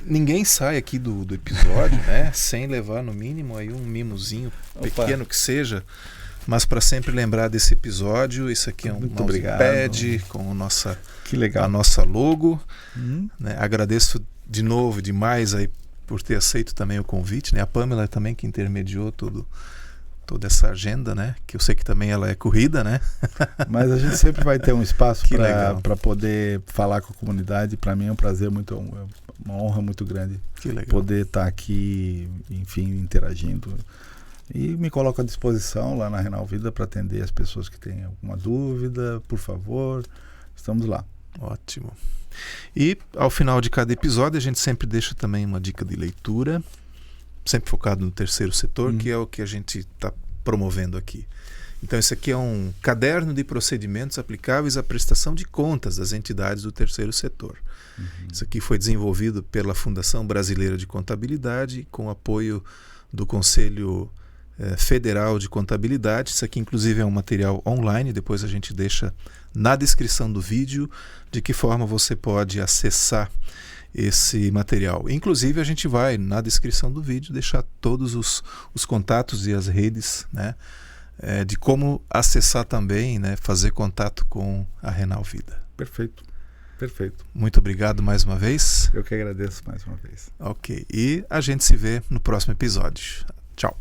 Speaker 1: ninguém sai aqui do episódio, né, sem levar no mínimo aí um mimozinho, pequeno que seja, mas para sempre lembrar desse episódio. Isso aqui é um mousepad com a nossa logo. Né? Agradeço de novo demais aí por ter aceito também o convite, né? A Pamela também que intermediou toda essa agenda, né? Que eu sei que também ela é corrida, né?
Speaker 2: Mas a gente sempre vai ter um espaço para poder falar com a comunidade. Para mim é um prazer, uma honra muito grande poder estar aqui, enfim, interagindo. E me coloco à disposição lá na Renal Vida para atender as pessoas que têm alguma dúvida, por favor. Estamos lá.
Speaker 1: Ótimo. E ao final de cada episódio a gente sempre deixa também uma dica de leitura, sempre focado no terceiro setor, que é o que a gente está promovendo aqui. Então esse aqui é um caderno de procedimentos aplicáveis à prestação de contas das entidades do terceiro setor. Isso aqui foi desenvolvido pela Fundação Brasileira de Contabilidade com apoio do Conselho Federal de Contabilidade. Isso aqui inclusive é um material online, depois a gente deixa na descrição do vídeo de que forma você pode acessar esse material. Inclusive a gente vai na descrição do vídeo deixar todos os contatos e as redes, né, de como acessar também, né, fazer contato com a Renal Vida.
Speaker 2: Perfeito.
Speaker 1: Muito obrigado mais uma vez.
Speaker 2: Eu que agradeço mais uma vez.
Speaker 1: Ok, e a gente se vê no próximo episódio. Tchau.